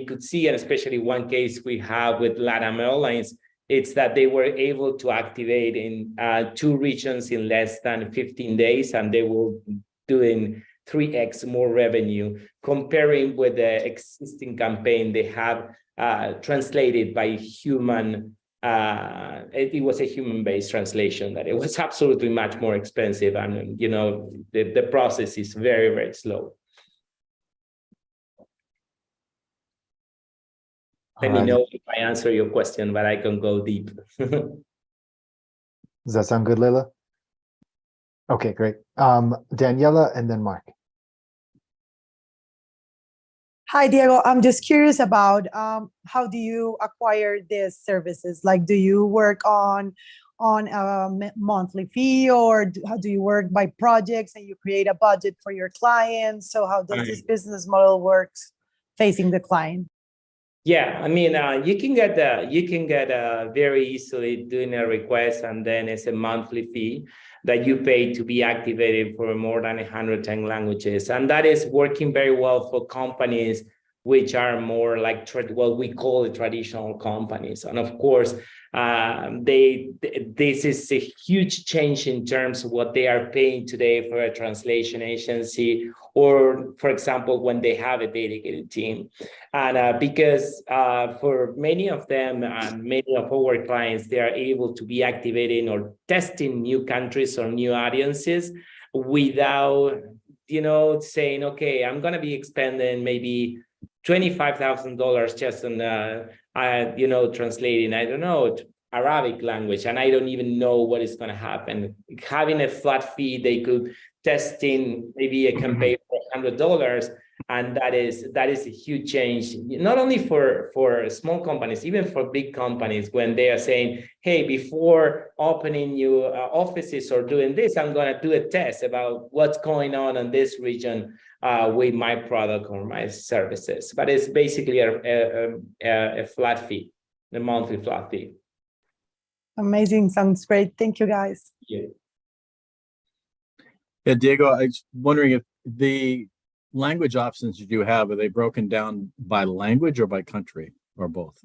could see, and especially one case we have with LATAM Airlines, it's that they were able to activate in 2 regions in less than 15 days, and they were doing 3x more revenue comparing with the existing campaign they have translated by human. It was a human-based translation that it was absolutely much more expensive, and the process is very slow. Let me know if I answer your question, but I can go deep. Does that sound good, Leila? Okay, great. Daniela and then Mark. Hi, Diego. I'm just curious about how do you acquire these services? Like, do you work on a monthly fee, or how do you work by projects and you create a budget for your clients? So how does this business model work facing the client? Yeah, I mean, you can get very easily doing a request, and then it's a monthly fee that you pay to be activated for more than 110 languages, and that is working very well for companies which are more like what we call the traditional companies. And of course, this is a huge change in terms of what they are paying today for a translation agency, or for example, when they have a dedicated team. And because for many of them and many of our clients, they are able to be activating or testing new countries or new audiences without, saying, okay, I'm going to be expending maybe $25,000 just on, translating, I don't know, Arabic language, and I don't even know what is going to happen. Having a flat fee, they could test in maybe a campaign for $100, and that is a huge change, not only for small companies, even for big companies, when they are saying, hey, before opening new offices or doing this, I'm going to do a test about what's going on in this region with my product or my services. But it's basically a flat fee, a monthly flat fee. Amazing. Sounds great. Thank you, guys. Yeah. Yeah, Diego, I was wondering if the language options you have, are they broken down by language or by country, or both?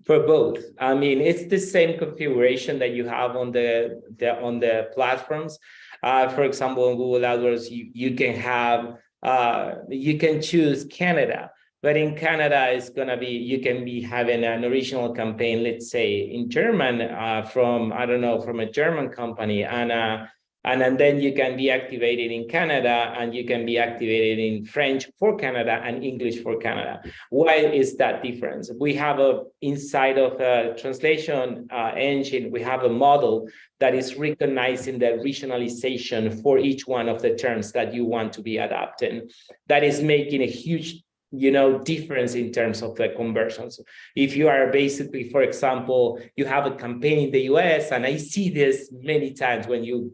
For both. I mean, it's the same configuration that you have on the platforms. For example, in Google AdWords, you can have you can choose Canada, but in Canada, it's gonna be, you can be having an original campaign, let's say in German, from a German company, and then you can be activated in Canada, and you can be activated in French for Canada and English for Canada. Why is that difference? We have inside of a translation engine, we have a model that is recognizing the regionalization for each one of the terms that you want to be adapting. That is making a huge difference in terms of the conversions. If you are basically, for example, you have a campaign in the US, and I see this many times when you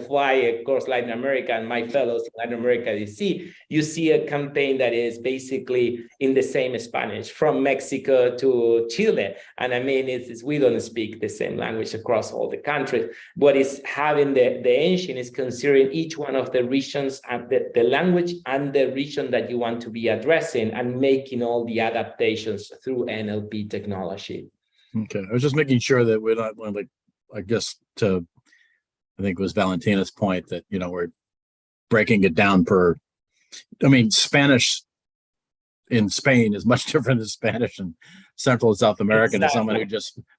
fly across Latin America, and my fellows in Latin America, you see a campaign that is basically in the same Spanish from Mexico to Chile. And I mean, we don't speak the same language across all the countries. What is having the engine is considering each one of the regions and the language and the region that you want to be addressing, and making all the adaptations through NLP technology. Okay, I was just making sure that we're not like, I guess I think it was Valentina's point that, we're breaking it down per, I mean, Spanish in Spain is much different than Spanish in Central and South America. Exactly. And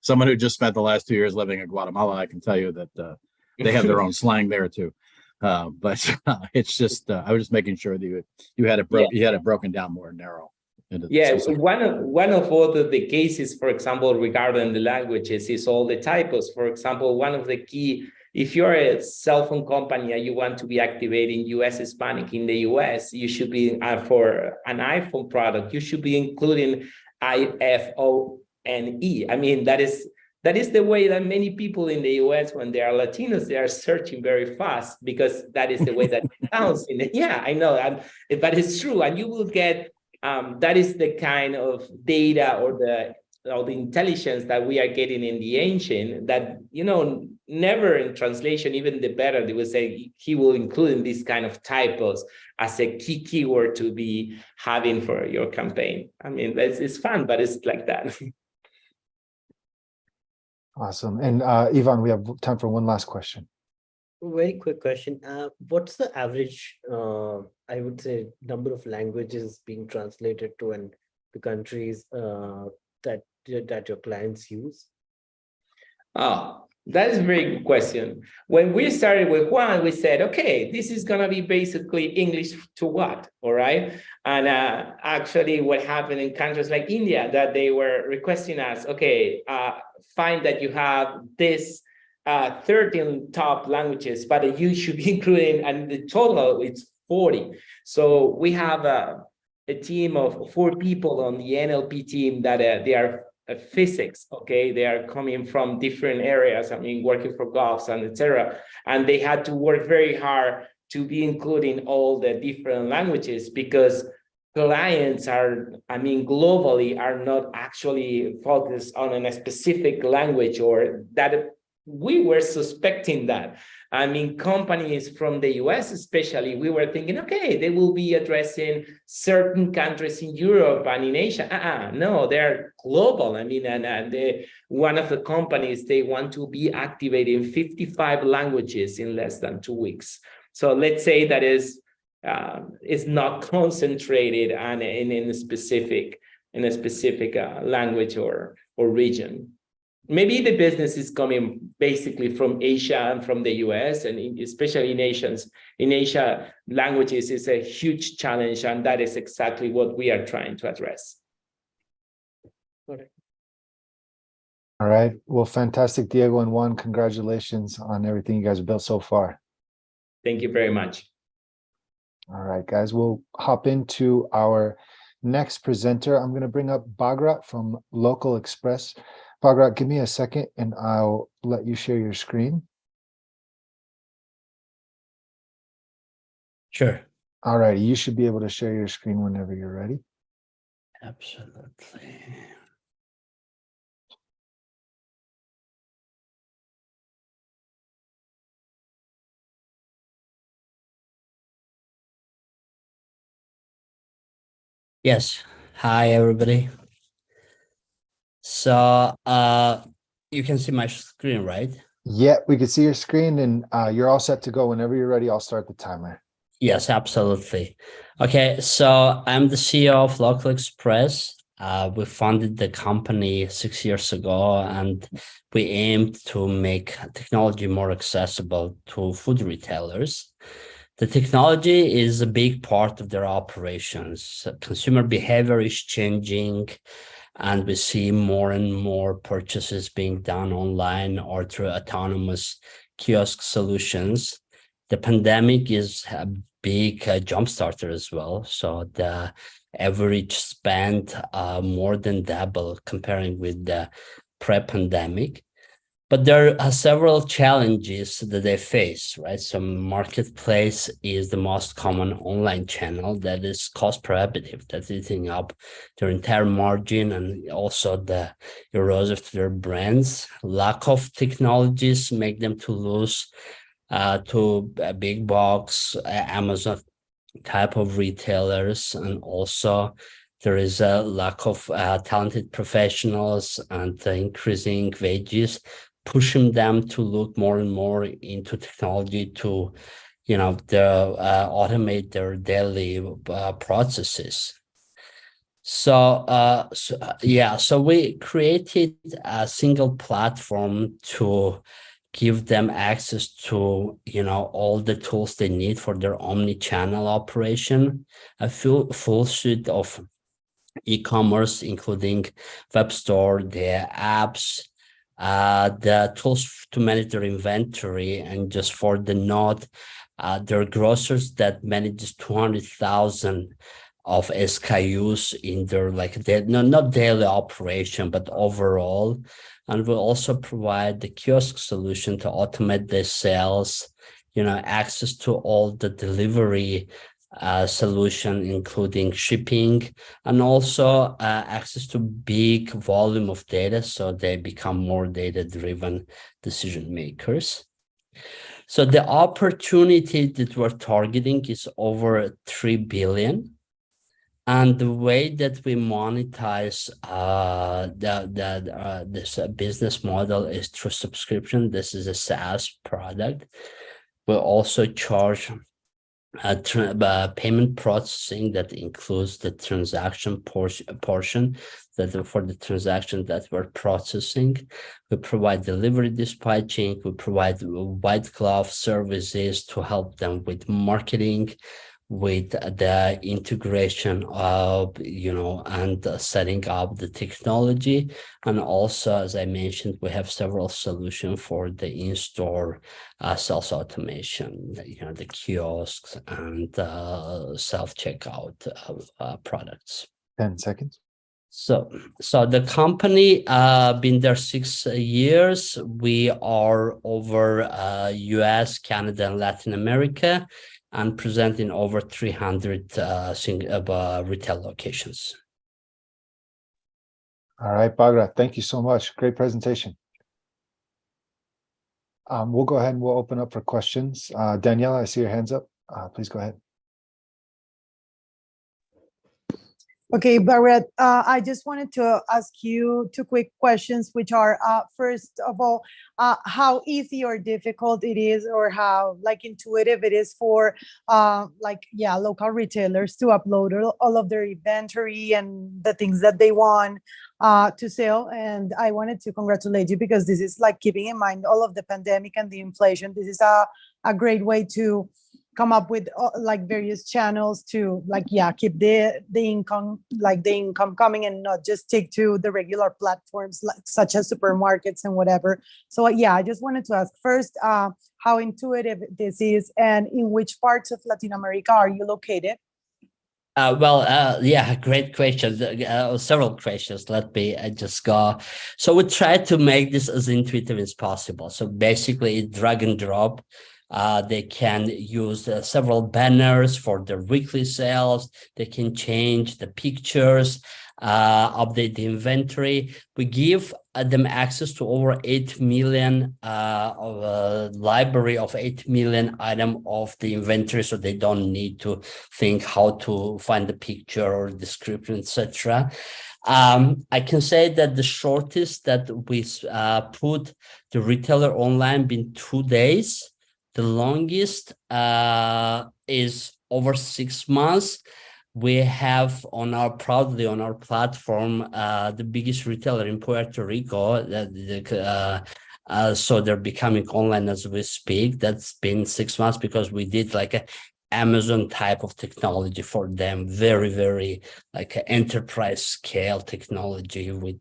someone who just spent the last 2 years living in Guatemala, I can tell you that they have their own slang there too. But it's just I was just making sure that you had it broken down more narrow. One of all the cases, for example, regarding the languages, is all the typos. For example, one of the key, if you're a cell phone company and you want to be activating US Hispanic in the US, you should be for an iPhone product, you should be including IFONE. I mean, that is the way that many people in the US, when they are Latinos, they are searching very fast, because that is the way that it sounds. Yeah, I know, but it's true. And you will get, that is the kind of data or the intelligence that we are getting in the engine that, never in translation, even the better, they will say he will include in this kind of typos as a key keyword to be having for your campaign. I mean, it's fun, but it's like that. Awesome. And Ivan, we have time for one last question. Very quick question. What's the average, I would say, number of languages being translated to, and the countries that your clients use? That is a very good question. When we started with Juan, we said, okay, this is going to be basically English to what? All right. And actually what happened in countries like India, that they were requesting us, okay, find that you have this 13 top languages, but you should be including, and the total it's 40. So we have a team of 4 people on the NLP team that they are physics, okay, they are coming from different areas, I mean, working for golfs and etc. And they had to work very hard to be including all the different languages, because clients are, I mean, globally are not actually focused on a specific language, or that we were suspecting that. I mean, companies from the US especially, we were thinking, okay, they will be addressing certain countries in Europe and in Asia. No, they're global. I mean, and one of the companies, they want to be activating 55 languages in less than 2 weeks. So let's say that is it's not concentrated on in a specific language or region. Maybe the business is coming basically from Asia and from the US, and especially in Asia, languages is a huge challenge, and that is exactly what we are trying to address. All right. Well, fantastic, Diego and Juan. Congratulations on everything you guys have built so far. Thank you very much. All right, guys, we'll hop into our next presenter. I'm going to bring up Bagrat from Local Express. Bagrat, give me a second and I'll let you share your screen. Sure. All right, you should be able to share your screen whenever you're ready. Absolutely. Yes. Hi, everybody. So you can see my screen, right? Yeah, we can see your screen and you're all set to go. Whenever you're ready, I'll start the timer. Yes, absolutely. Okay, so I'm the CEO of Local Express. We founded the company 6 years ago, and we aimed to make technology more accessible to food retailers. The technology is a big part of their operations. Consumer behavior is changing, and we see more and more purchases being done online or through autonomous kiosk solutions. The pandemic is a big jump starter as well. So the average spend more than double comparing with the pre-pandemic. But there are several challenges that they face, right? So marketplace is the most common online channel that is cost prohibitive, that's eating up their entire margin and also the erosion of their brands. Lack of technologies make them to lose to big box, Amazon type of retailers, and also there is a lack of talented professionals and increasing wages, pushing them to look more and more into technology to, automate their daily processes. So we created a single platform to give them access to, all the tools they need for their omni-channel operation, a full suite of e-commerce, including web store, their apps, the tools to manage their inventory, and just for the note, there are grocers that manages 200,000 of SKUs in their not daily operation, but overall. And we'll also provide the kiosk solution to automate the sales, access to all the delivery solution, including shipping, and also access to big volume of data, so they become more data-driven decision makers. So the opportunity that we're targeting is over 3 billion. And the way that we monetize this business model is through subscription. This is a SaaS product. We'll also charge payment processing that includes the transaction portion that for the transaction that we're processing. We provide delivery dispatching. We provide white glove services to help them with marketing, with the integration of, and setting up the technology. And also, as I mentioned, we have several solutions for the in-store sales automation, the kiosks and self-checkout products. 10 seconds. So the company been there 6 years. We are over US, Canada, and Latin America. and present in over 300 retail locations. All right, Bagra, thank you so much. Great presentation. We'll go ahead and we'll open up for questions. Daniela, I see your hands up. Please go ahead. Okay, Barrett, I just wanted to ask you two quick questions, which are, first of all, how easy or difficult it is, or how like intuitive it is for local retailers to upload all of their inventory and the things that they want to sell. And I wanted to congratulate you, because this is like, keeping in mind all of the pandemic and the inflation, this is a great way to come up with like various channels to keep the income coming, and not just stick to the regular platforms such as supermarkets and whatever. So I just wanted to ask first how intuitive this is, and in which parts of Latin America are you located? Great questions. Several questions. Let me just go. So we try to make this as intuitive as possible. So basically, drag and drop. They can use several banners for their weekly sales. They can change the pictures, update the inventory. We give them access to over 8 million of a library of 8 million items of the inventory, so they don't need to think how to find the picture or description, etc. I can say that the shortest that we put the retailer online been 2 days. The longest is over 6 months. We have proudly on our platform the biggest retailer in Puerto Rico. So they're becoming online as we speak. That's been 6 months because we did like a Amazon type of technology for them, very, very like enterprise scale technology with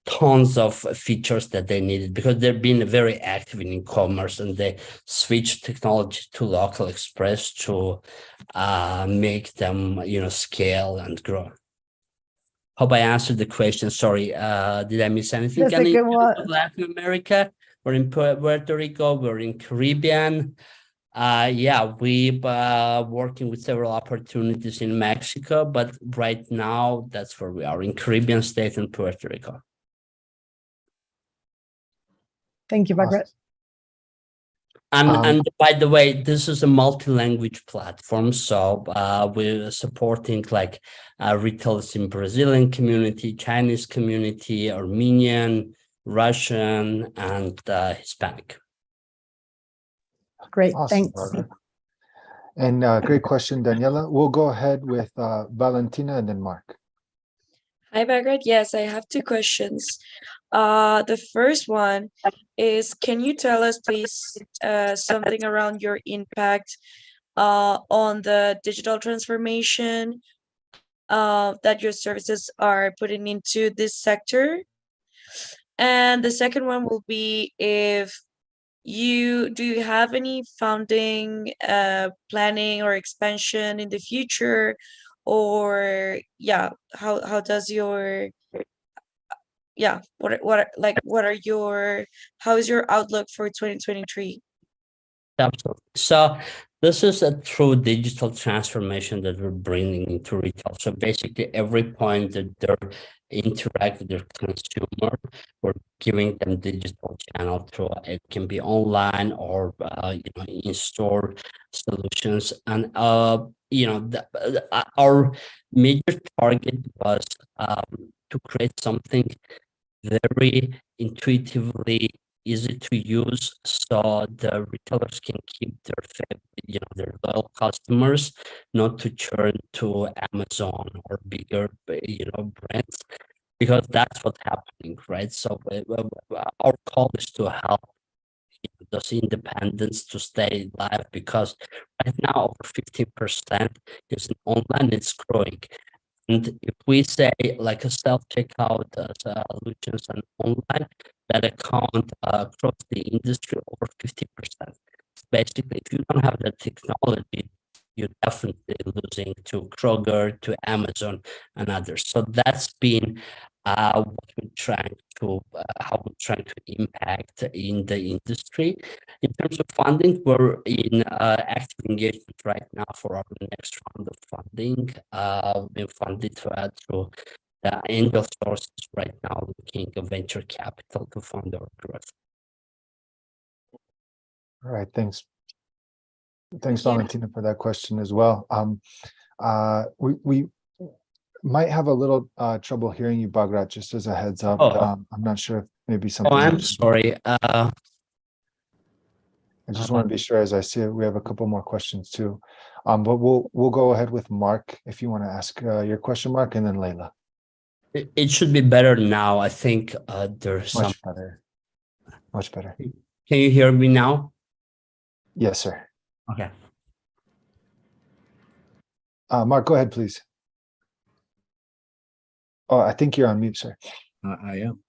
tons of features that they needed, because they've been very active in e-commerce, and they switched technology to Local Express to make them scale and grow. Hope I answered the question. Sorry, did I miss anything? Latin America, we're in Puerto Rico, we're in Caribbean. We're working with several opportunities in Mexico, but right now that's where we are, in Caribbean state and Puerto Rico. Thank you, Margaret. And by the way, this is a multi-language platform, so we're supporting like retailers in Brazilian community, Chinese community, Armenian, Russian, and Hispanic. Great, Awesome, thanks. Barbara. And great question, Daniela. We'll go ahead with Valentina and then Mark. Hi, Margaret. Yes, I have two questions. The first one is, can you tell us, please, something around your impact on the digital transformation that your services are putting into this sector? And the second one will be, do you have any founding, planning or expansion in the future? Or how does your how is your outlook for 2023? Absolutely. So this is a true digital transformation that we're bringing into retail. So basically, every point that they're interact with their consumer, we're giving them digital channel through. It can be online or in-store solutions. And our major target was to create something very intuitively easy to use, so the retailers can keep their loyal customers, not to churn to Amazon or bigger brands, because that's what's happening, right? So our call is to help those independents to stay live, because right now over 50% is online. It's growing. And if we say like a self-checkout solutions and online, that account across the industry over 50%. Basically, if you don't have that technology, you're definitely losing to Kroger, to Amazon, and others. So that's been what we're trying to, how we're trying to impact in the industry. In terms of funding, we're in active engagement right now for our next round of funding. We've been funded through the angel sources right now, looking at venture capital to fund our growth. All right, thanks. Thanks, Thank you. Valentina, for that question as well. We might have a little trouble hearing you, Bagrat, just as a heads up. Oh. I'm not sure if maybe Oh, something. I'm sorry. I just want to be sure, as I see it, we have a couple more questions too. But we'll go ahead with Mark if you want to ask your question, Mark, and then Layla. It should be better now. I think there's some. Much better. Much better. Can you hear me now? Yes, sir. Okay. Mark, go ahead, please. Oh, I think you're on mute, sir. I am.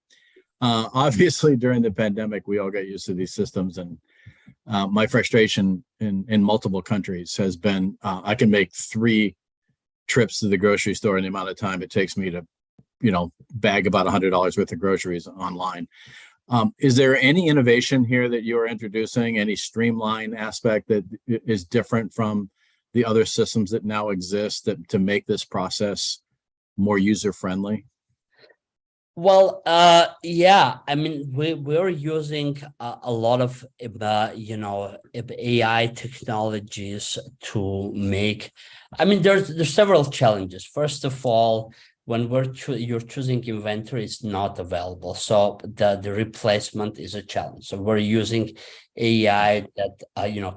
Obviously, during the pandemic, we all got used to these systems, and my frustration in multiple countries has been I can make 3 trips to the grocery store in the amount of time it takes me to, bag about $100 worth of groceries online. Is there any innovation here that you are introducing, any streamline aspect that is different from the other systems that now exist to make this process more user-friendly? Well, yeah, I mean, we're using a lot of, AI technologies to make, I mean, there's several challenges. First of all, when you're choosing inventory, it's not available. So the replacement is a challenge. So we're using AI that,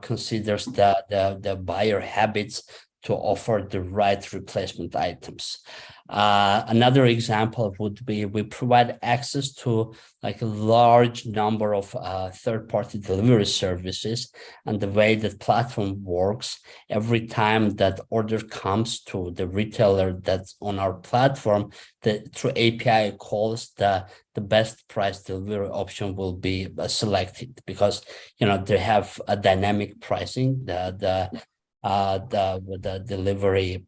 considers the buyer habits to offer the right replacement items. Another example would be we provide access to like a large number of third-party delivery services, and the way that platform works, every time that order comes to the retailer that's on our platform, through API calls, the best price delivery option will be selected, because they have a dynamic pricing, the delivery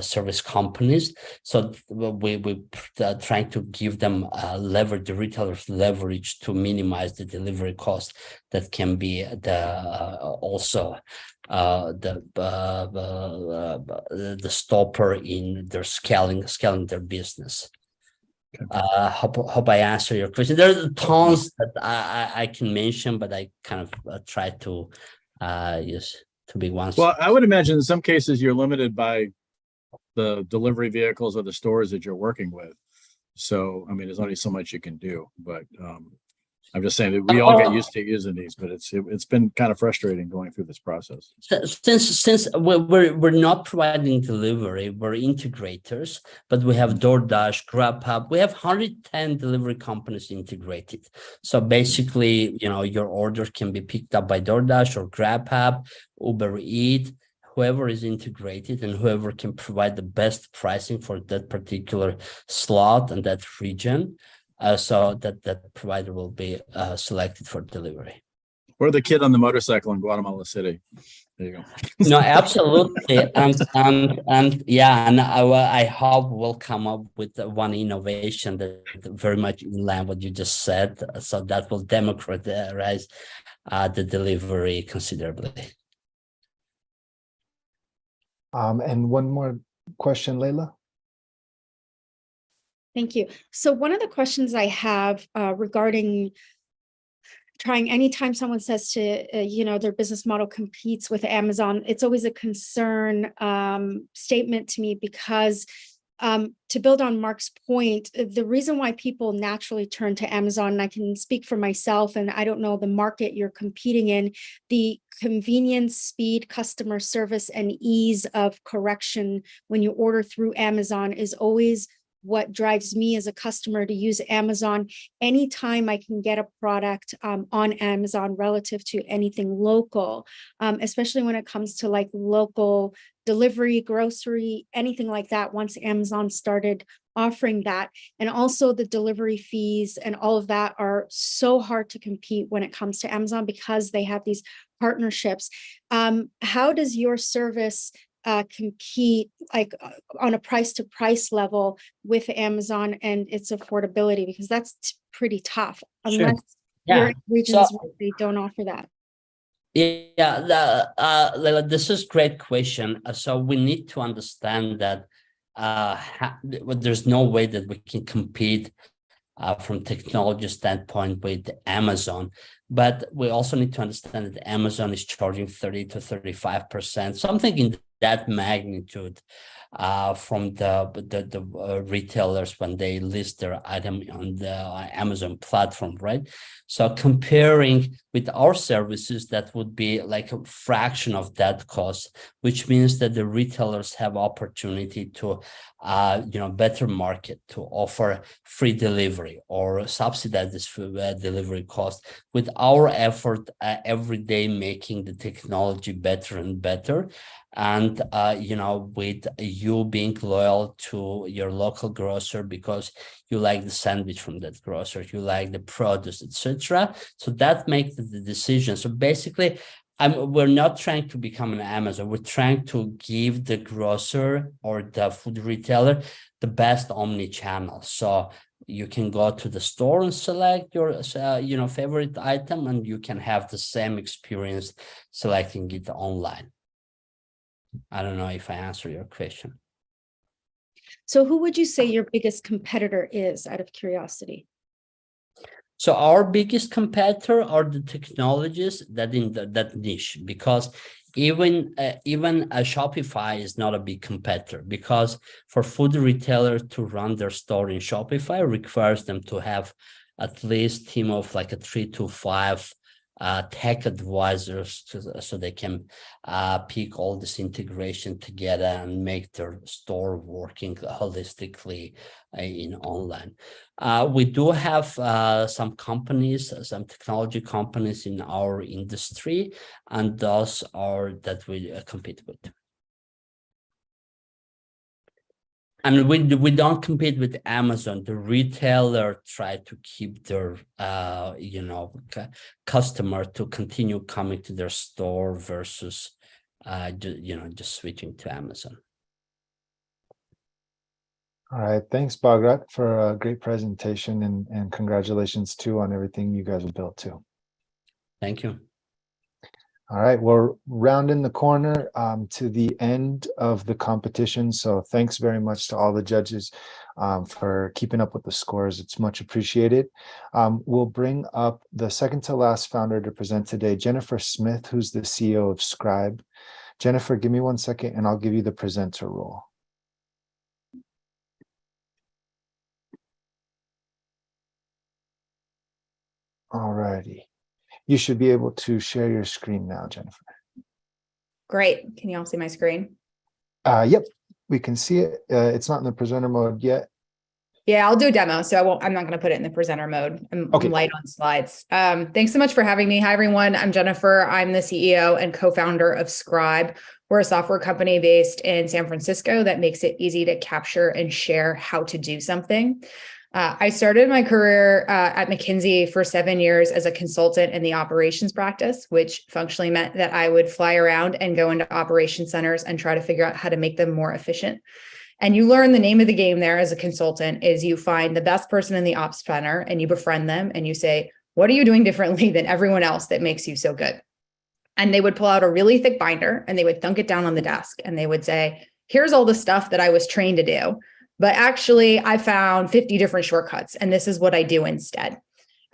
service companies. So we trying to give them leverage, the retailers leverage to minimize the delivery cost that can be the stopper in their scaling their business. Hope I answer your question. There's tons that I can mention, but I kind of try to use to be one. Well, I would imagine in some cases you're limited by the delivery vehicles or the stores that you're working with. So, I mean, there's only so much you can do, but I'm just saying that we all get used to using these, but it's been kind of frustrating going through this process. Since we're not providing delivery, we're integrators, but we have DoorDash, GrabHub. We have 110 delivery companies integrated. So basically, your order can be picked up by DoorDash or GrabHub, Uber Eats, whoever is integrated and whoever can provide the best pricing for that particular slot and that region. So that provider will be selected for delivery. Or the kid on the motorcycle in Guatemala City. There you go. No, absolutely, and yeah, and I hope we'll come up with one innovation that very much in line what you just said. So that will democratize the delivery considerably. And one more question, Layla. Thank you. So one of the questions I have regarding trying, anytime someone says to, their business model competes with Amazon, it's always a concern statement to me, because to build on Mark's point, the reason why people naturally turn to Amazon, and I can speak for myself, and I don't know the market you're competing in, the convenience, speed, customer service, and ease of correction when you order through Amazon is always what drives me as a customer to use Amazon anytime I can get a product on Amazon relative to anything local, especially when it comes to like local delivery, grocery, anything like that, once Amazon started offering that. And also the delivery fees and all of that are so hard to compete when it comes to Amazon because they have these partnerships. How does your service compete like on a price to price level with Amazon and its affordability? Because that's pretty tough unless you're in regions where they don't offer that. Yeah, Leila, this is great question. So we need to understand that there's no way that we can compete from technology standpoint with Amazon, but we also need to understand that Amazon is charging 30 to 35%, something in that magnitude from the retailers when they list their item on the Amazon platform, right? So comparing with our services, that would be like a fraction of that cost, which means that the retailers have opportunity to better market, to offer free delivery or subsidize this delivery cost, with our effort every day making the technology better and better. And with you being loyal to your local grocer because you like the sandwich from that grocer, you like the produce, etc. So that makes the decision. So basically, we're not trying to become an Amazon. We're trying to give the grocer or the food retailer the best omni-channel. So you can go to the store and select your favorite item, and you can have the same experience selecting it online. I don't know if I answer your question. So who would you say your biggest competitor is, out of curiosity? So our biggest competitor are the technologies that in that niche, because even Shopify is not a big competitor, because for food retailers to run their store in Shopify requires them to have at least team of like a 3 to 5 tech advisors so they can pick all this integration together and make their store working holistically in online. We do have some companies, some technology companies in our industry, and those are that we compete with. And we don't compete with Amazon. The retailer try to keep their customer to continue coming to their store versus just switching to Amazon. All right, thanks, Bagrat, for a great presentation, and congratulations too on everything you guys have built too. Thank you. All right, we're rounding the corner to the end of the competition. So thanks very much to all the judges for keeping up with the scores. It's much appreciated. We'll bring up the second to last founder to present today, Jennifer Smith, who's the CEO of Scribe. Jennifer, give me 1 second and I'll give you the presenter role. All righty. You should be able to share your screen now, Jennifer. Great. Can you all see my screen? Yep, we can see it. It's not in the presenter mode yet. Yeah, I'll do a demo. So I'm not going to put it in the presenter mode. I'm light on slides. Thanks so much for having me. Hi, everyone. I'm Jennifer. I'm the CEO and co-founder of Scribe. We're a software company based in San Francisco that makes it easy to capture and share how to do something. I started my career at McKinsey for 7 years as a consultant in the operations practice, which functionally meant that I would fly around and go into operation centers and try to figure out how to make them more efficient. And you learn the name of the game there as a consultant is you find the best person in the ops center and you befriend them and you say, what are you doing differently than everyone else that makes you so good? And they would pull out a really thick binder and they would thunk it down on the desk and they would say, here's all the stuff that I was trained to do. But actually, I found 50 different shortcuts, and this is what I do instead.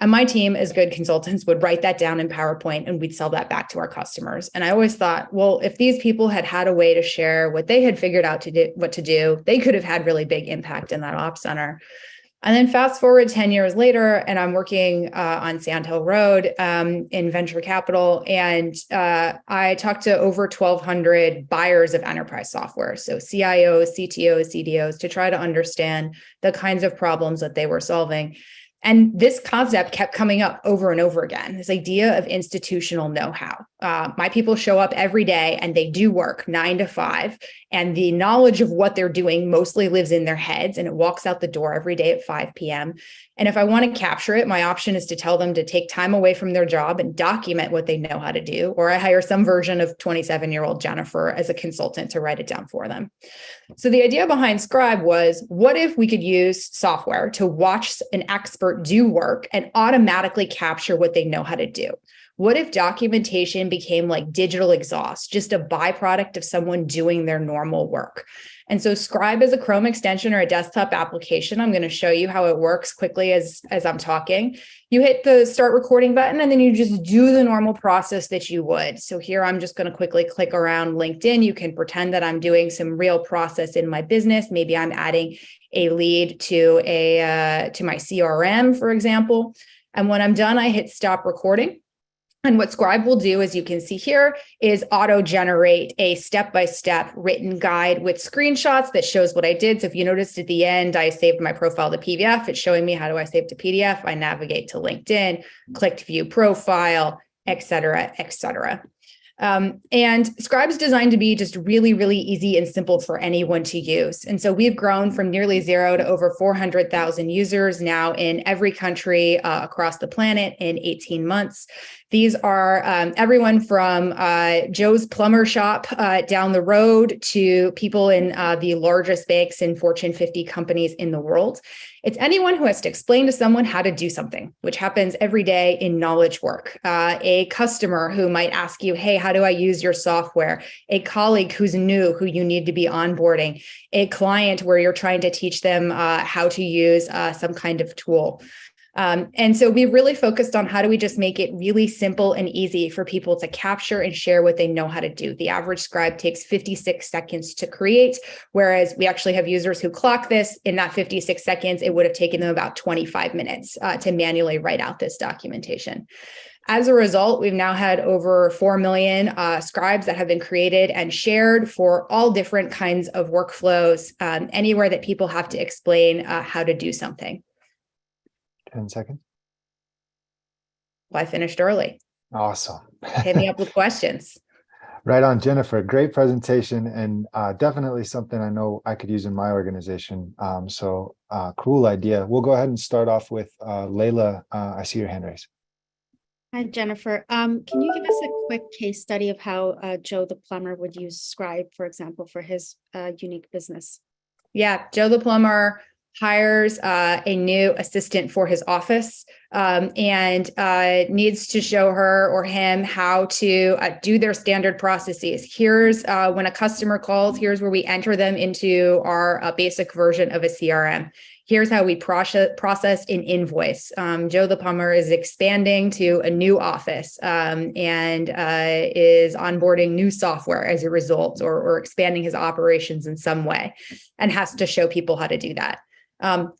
And my team, as good consultants, would write that down in PowerPoint, and we'd sell that back to our customers. And I always thought, well, if these people had had a way to share what they had figured out to do, what to do, they could have had really big impact in that ops center. And then fast forward 10 years later, and I'm working on Sand Hill Road in venture capital. And I talked to over 1,200 buyers of enterprise software. So CIOs, CTOs, CDOs, to try to understand the kinds of problems that they were solving. And this concept kept coming up over and over again, this idea of institutional know-how. My people show up every day and they do work 9 to 5, and the knowledge of what they're doing mostly lives in their heads, and it walks out the door every day at 5 p.m. And if I want to capture it, my option is to tell them to take time away from their job and document what they know how to do, or I hire some version of 27-year-old Jennifer as a consultant to write it down for them. So the idea behind Scribe was, what if we could use software to watch an expert do work and automatically capture what they know how to do? What if documentation became like digital exhaust, just a byproduct of someone doing their normal work? And so Scribe is a Chrome extension or a desktop application. I'm going to show you how it works quickly as I'm talking. You hit the start recording button and then you just do the normal process that you would. So here I'm just going to quickly click around LinkedIn. You can pretend that I'm doing some real process in my business. Maybe I'm adding a lead to my CRM, for example. And when I'm done, I hit stop recording. And what Scribe will do, as you can see here, is auto-generate a step-by-step written guide with screenshots that shows what I did. So if you noticed at the end, I saved my profile to PDF. It's showing me how do I save to PDF. I navigate to LinkedIn, clicked view profile, et cetera, et cetera. And Scribe is designed to be just really, really easy and simple for anyone to use. And so we've grown from nearly 0 to over 400,000 users now in every country across the planet in 18 months. These are everyone from Joe's plumber shop down the road to people in the largest banks and Fortune 50 companies in the world. It's anyone who has to explain to someone how to do something, which happens every day in knowledge work. A customer who might ask you, hey, how do I use your software? A colleague who's new, who you need to be onboarding. A client where you're trying to teach them how to use some kind of tool. And so we really focused on how do we just make it really simple and easy for people to capture and share what they know how to do. The average Scribe takes 56 seconds to create, whereas we actually have users who clock this. In that 56 seconds, it would have taken them about 25 minutes to manually write out this documentation. As a result, we've now had over 4 million scribes that have been created and shared for all different kinds of workflows, anywhere that people have to explain how to do something. 10 seconds. Well, I finished early. Awesome. Hit me up with questions. Right on, Jennifer. Great presentation, and definitely something I know I could use in my organization. Cool idea. We'll go ahead and start off with Layla. I see your hand raised. Hi, Jennifer. Can you give us a quick case study of how Joe the plumber would use Scribe, for example, for his unique business? Yeah, Joe the plumber hires a new assistant for his office and needs to show her or him how to do their standard processes. Here's when a customer calls, here's where we enter them into our basic version of a CRM. Here's how we process an invoice. Joe the plumber is expanding to a new office and is onboarding new software as a result, or expanding his operations in some way, and has to show people how to do that.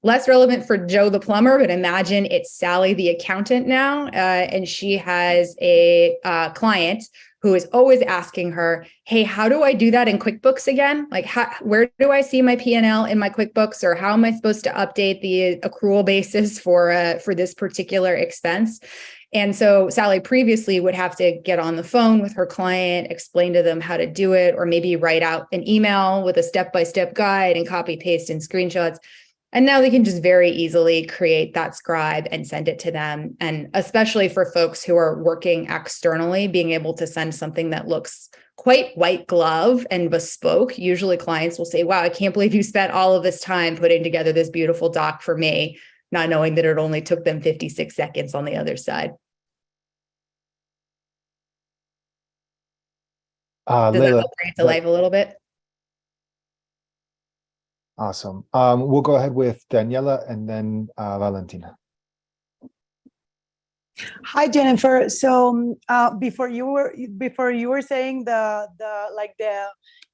Less relevant for Joe the plumber, but imagine it's Sally the accountant now, and she has a client who is always asking her, hey, how do I do that in QuickBooks again? Like, where do I see my P&L in my QuickBooks, or how am I supposed to update the accrual basis for this particular expense? And so Sally previously would have to get on the phone with her client, explain to them how to do it, or maybe write out an email with a step-by-step guide and copy paste and screenshots. And now they can just very easily create that Scribe and send it to them. And especially for folks who are working externally, being able to send something that looks quite white glove and bespoke. Usually clients will say, wow, I can't believe you spent all of this time putting together this beautiful doc for me, not knowing that it only took them 56 seconds on the other side. Does that help bring it to life a little bit? Awesome. We'll go ahead with Daniela and then Valentina. Hi, Jennifer. So before you were saying the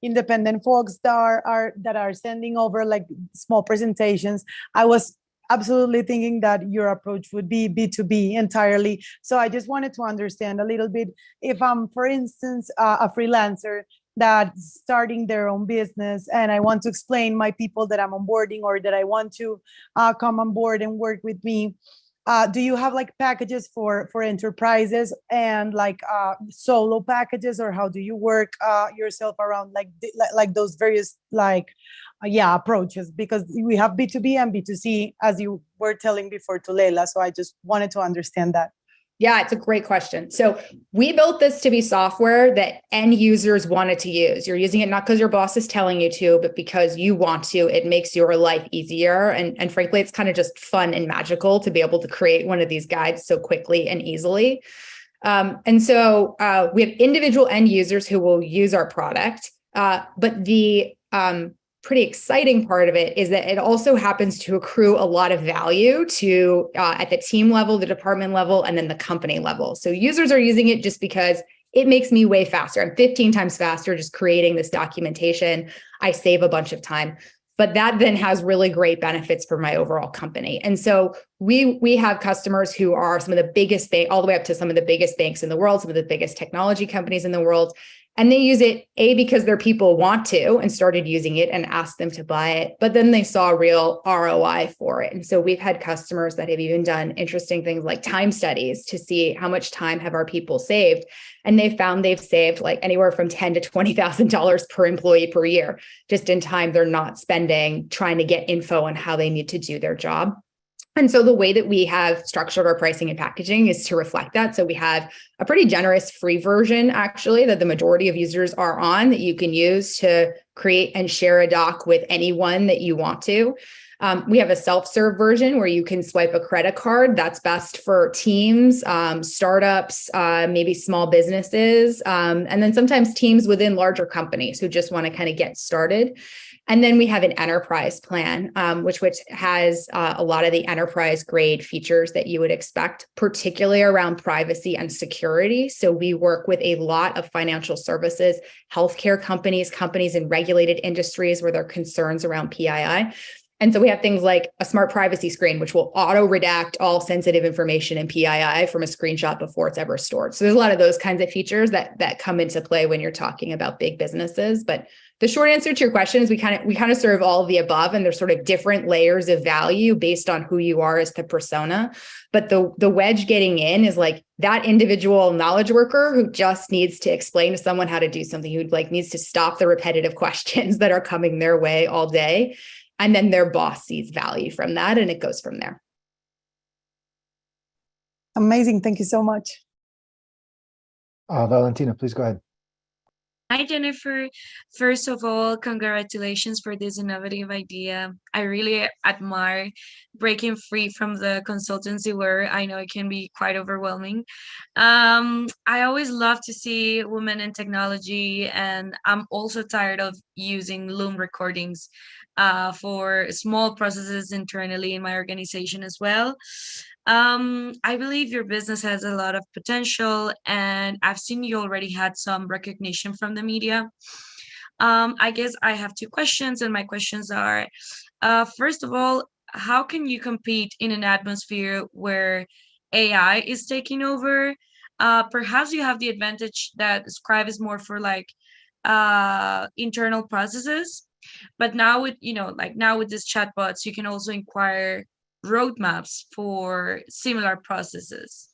independent folks that are sending over like small presentations, I was absolutely thinking that your approach would be B2B entirely. So I just wanted to understand a little bit, if I'm, for instance, a freelancer that's starting their own business, and I want to explain my people that I'm onboarding or that I want to come on board and work with me. Do you have like packages for enterprises and like solo packages, or how do you work yourself around like those various approaches? Because we have B2B and B2C, as you were telling before to Leila. So I just wanted to understand that. Yeah, it's a great question. So we built this to be software that end users wanted to use. You're using it not because your boss is telling you to, but because you want to. It makes your life easier. And frankly, it's kind of just fun and magical to be able to create one of these guides so quickly and easily. And so we have individual end users who will use our product. But the pretty exciting part of it is that it also happens to accrue a lot of value to at the team level, the department level, and then the company level. So users are using it just because it makes me way faster. I'm 15 times faster just creating this documentation. I save a bunch of time, but that then has really great benefits for my overall company. And so we have customers who are some of the biggest banks, all the way up to some of the biggest banks in the world, some of the biggest technology companies in the world. And they use it, because their people want to and started using it and asked them to buy it, but then they saw real ROI for it. And so we've had customers that have even done interesting things like time studies to see how much time have our people saved. And they found they've saved like anywhere from $10,000 to $20,000 per employee per year, just in time they're not spending trying to get info on how they need to do their job. And so the way that we have structured our pricing and packaging is to reflect that. So we have a pretty generous free version, actually, that the majority of users are on, that you can use to create and share a doc with anyone that you want to. We have a self-serve version where you can swipe a credit card. That's best for teams, startups, maybe small businesses, and then sometimes teams within larger companies who just want to kind of get started. And then we have an enterprise plan, which has a lot of the enterprise grade features that you would expect, particularly around privacy and security. So we work with a lot of financial services, healthcare companies, companies in regulated industries where there are concerns around PII. And so we have things like a smart privacy screen, which will auto redact all sensitive information in PII from a screenshot before it's ever stored. So there's a lot of those kinds of features that come into play when you're talking about big businesses. But the short answer to your question is we kind of serve all of the above, and there's sort of different layers of value based on who you are as the persona. But the wedge getting in is like that individual knowledge worker who just needs to explain to someone how to do something, who like needs to stop the repetitive questions that are coming their way all day. And then their boss sees value from that, and it goes from there. Amazing. Thank you so much. Valentina, please go ahead. Hi, Jennifer. First of all, congratulations for this innovative idea. I really admire breaking free from the consultancy where I know it can be quite overwhelming. I always love to see women in technology, and I'm also tired of using Loom recordings for small processes internally in my organization as well. I believe your business has a lot of potential, and I've seen you already had some recognition from the media. I guess I have two questions, and my questions are, first of all, how can you compete in an atmosphere where AI is taking over? Perhaps you have the advantage that Scribe is more for like internal processes, but now with now with these chatbots, you can also inquire roadmaps for similar processes.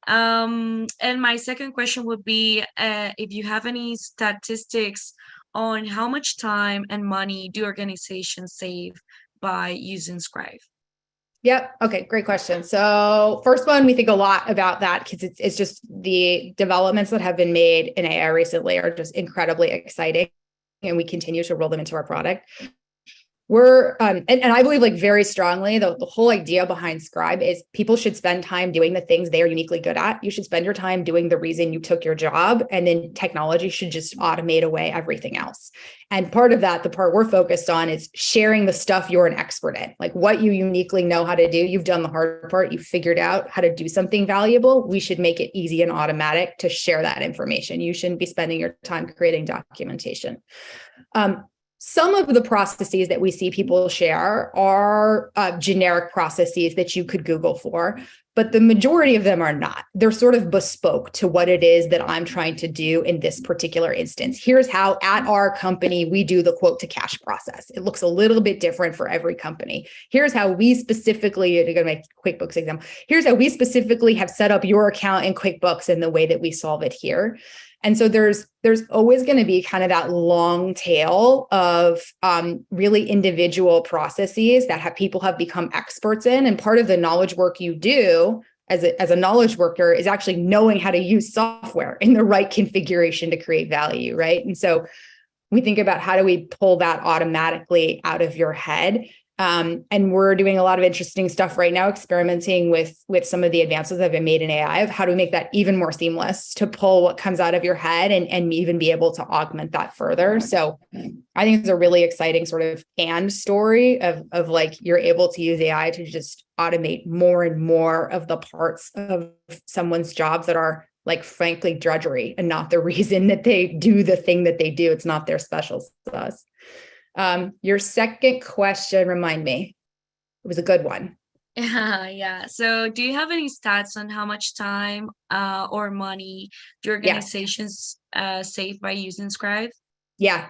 And my second question would be if you have any statistics on how much time and money do organizations save by using Scribe? Yep. Okay. Great question. So first one, we think a lot about that because it's just the developments that have been made in AI recently are just incredibly exciting, and we continue to roll them into our product. We're and I believe like very strongly the whole idea behind Scribe is people should spend time doing the things they are uniquely good at. You should spend your time doing the reason you took your job, and then technology should just automate away everything else. And part of that, the part we're focused on, is sharing the stuff you're an expert in, like what you uniquely know how to do. You've done the hard part. You've figured out how to do something valuable. We should make it easy and automatic to share that information. You shouldn't be spending your time creating documentation. Some of the processes that we see people share are generic processes that you could Google for, but the majority of them are not. They're sort of bespoke to what it is that I'm trying to do in this particular instance. Here's how at our company, we do the quote to cash process. It looks a little bit different for every company. Here's how we specifically, to go to my QuickBooks example, here's how we specifically have set up your account in QuickBooks and the way that we solve it here. And so there's always going to be kind of that long tail of really individual processes that people have become experts in. And part of the knowledge work you do as a knowledge worker is actually knowing how to use software in the right configuration to create value, right? And so we think about how do we pull that automatically out of your head. And we're doing a lot of interesting stuff right now, experimenting with some of the advances that have been made in AI of how do we make that even more seamless to pull what comes out of your head and even be able to augment that further. So I think it's a really exciting sort of story of like you're able to use AI to just automate more and more of the parts of someone's jobs that are like frankly drudgery and not the reason that they do the thing that they do. It's not their special sauce. Your second question, remind me. It was a good one. Yeah. So do you have any stats on how much time or money the organizations save by using Scribe? Yeah.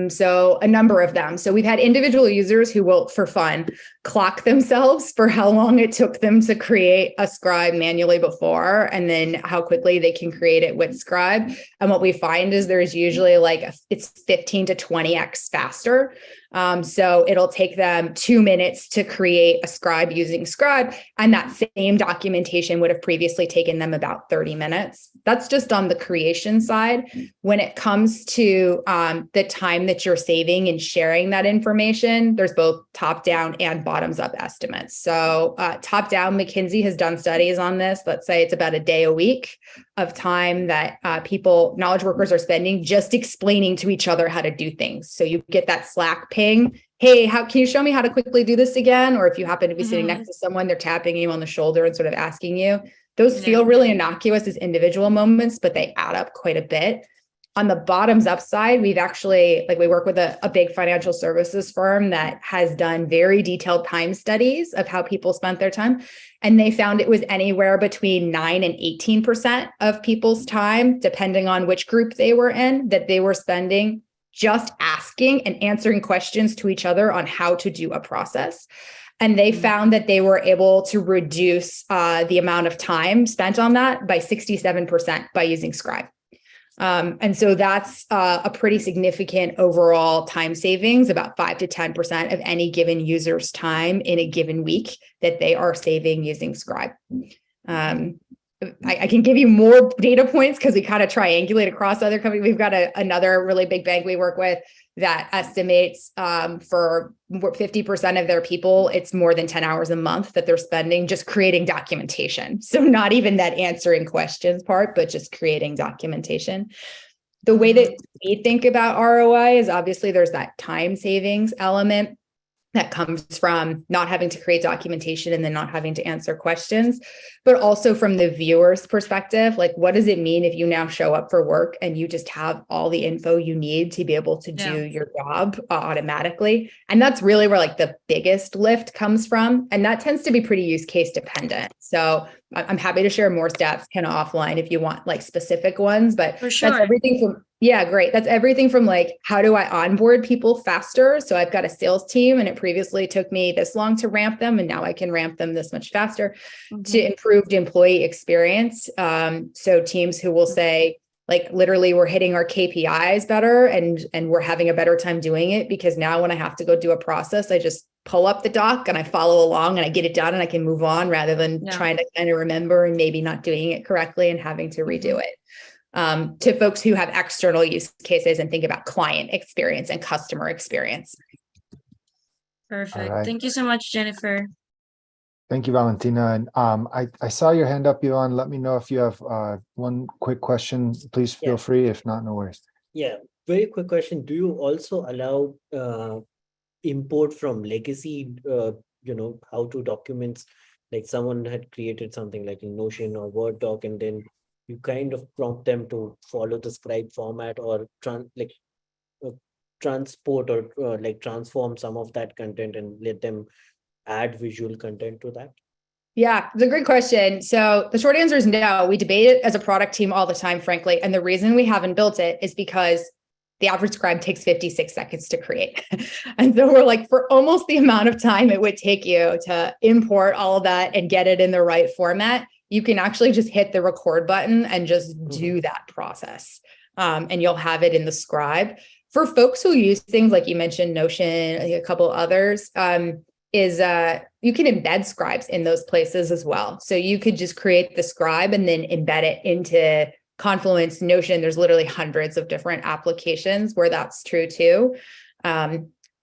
So a number of them. So we've had individual users who will, for fun, clock themselves for how long it took them to create a Scribe manually before, and then how quickly they can create it with Scribe. And what we find is there's usually it's 15 to 20x faster. So it'll take them 2 minutes to create a Scribe using Scribe, and that same documentation would have previously taken them about 30 minutes. That's just on the creation side. When it comes to the time that you're saving and sharing that information, there's both top-down and bottoms-up estimates. So top-down, McKinsey has done studies on this. Let's say it's about a day a week of time that knowledge workers are spending just explaining to each other how to do things. So you get that Slack ping, hey, how can you show me how to quickly do this again? Or if you happen to be sitting next to someone, they're tapping you on the shoulder and sort of asking you. Those feel really innocuous as individual moments, but they add up quite a bit. On the bottoms up side, we've actually, we work with a big financial services firm that has done very detailed time studies of how people spent their time. And they found it was anywhere between 9 and 18% of people's time, depending on which group they were in, that they were spending just asking and answering questions to each other on how to do a process. And they found that they were able to reduce the amount of time spent on that by 67% by using Scribe. And so that's a pretty significant overall time savings, about 5 to 10% of any given user's time in a given week that they are saving using Scribe. I can give you more data points because we kind of triangulate across other companies. We've got another really big bank we work with that estimates for 50% of their people, it's more than 10 hours a month that they're spending just creating documentation. So not even that answering questions part, but just creating documentation. The way that we think about ROI is obviously there's that time savings element that comes from not having to create documentation and then not having to answer questions, but also from the viewer's perspective, what does it mean if you now show up for work and you just have all the info you need to be able to do your job automatically? And that's really where the biggest lift comes from. And that tends to be pretty use case dependent. So I'm happy to share more stats kind of offline if you want specific ones, but for sure. That's everything from, great. That's everything from how do I onboard people faster? So I've got a sales team and it previously took me this long to ramp them. And now I can ramp them this much faster to improved employee experience. So teams who will say, literally we're hitting our KPIs better and we're having a better time doing it because now when I have to go do a process, I just pull up the doc and I follow along and I get it done and I can move on rather than trying to kind of remember and maybe not doing it correctly and having to redo it. To folks who have external use cases and think about client experience and customer experience. Perfect. Right. Thank you so much, Jennifer. Thank you, Valentina. And I saw your hand up, Yvonne. Let me know if you have one quick question. Please feel free. If not, no worries. Yeah, very quick question. Do you also allow import from legacy, how-to documents? Like someone had created something like in Notion or Word doc, and then transport or like transform some of that content and let them add visual content to that? Yeah, it's a great question. So the short answer is no. We debate it as a product team all the time, frankly. And the reason we haven't built it is because the average scribe takes 56 seconds to create. And so we're like, for almost the amount of time it would take you to import all of that and get it in the right format, you can actually just hit the record button and just do that process. And you'll have it in the scribe. For folks who use things like you mentioned, Notion, I think a couple others, you can embed scribes in those places as well. So you could just create the scribe and then embed it into Confluence, Notion. There's literally hundreds of different applications where that's true too.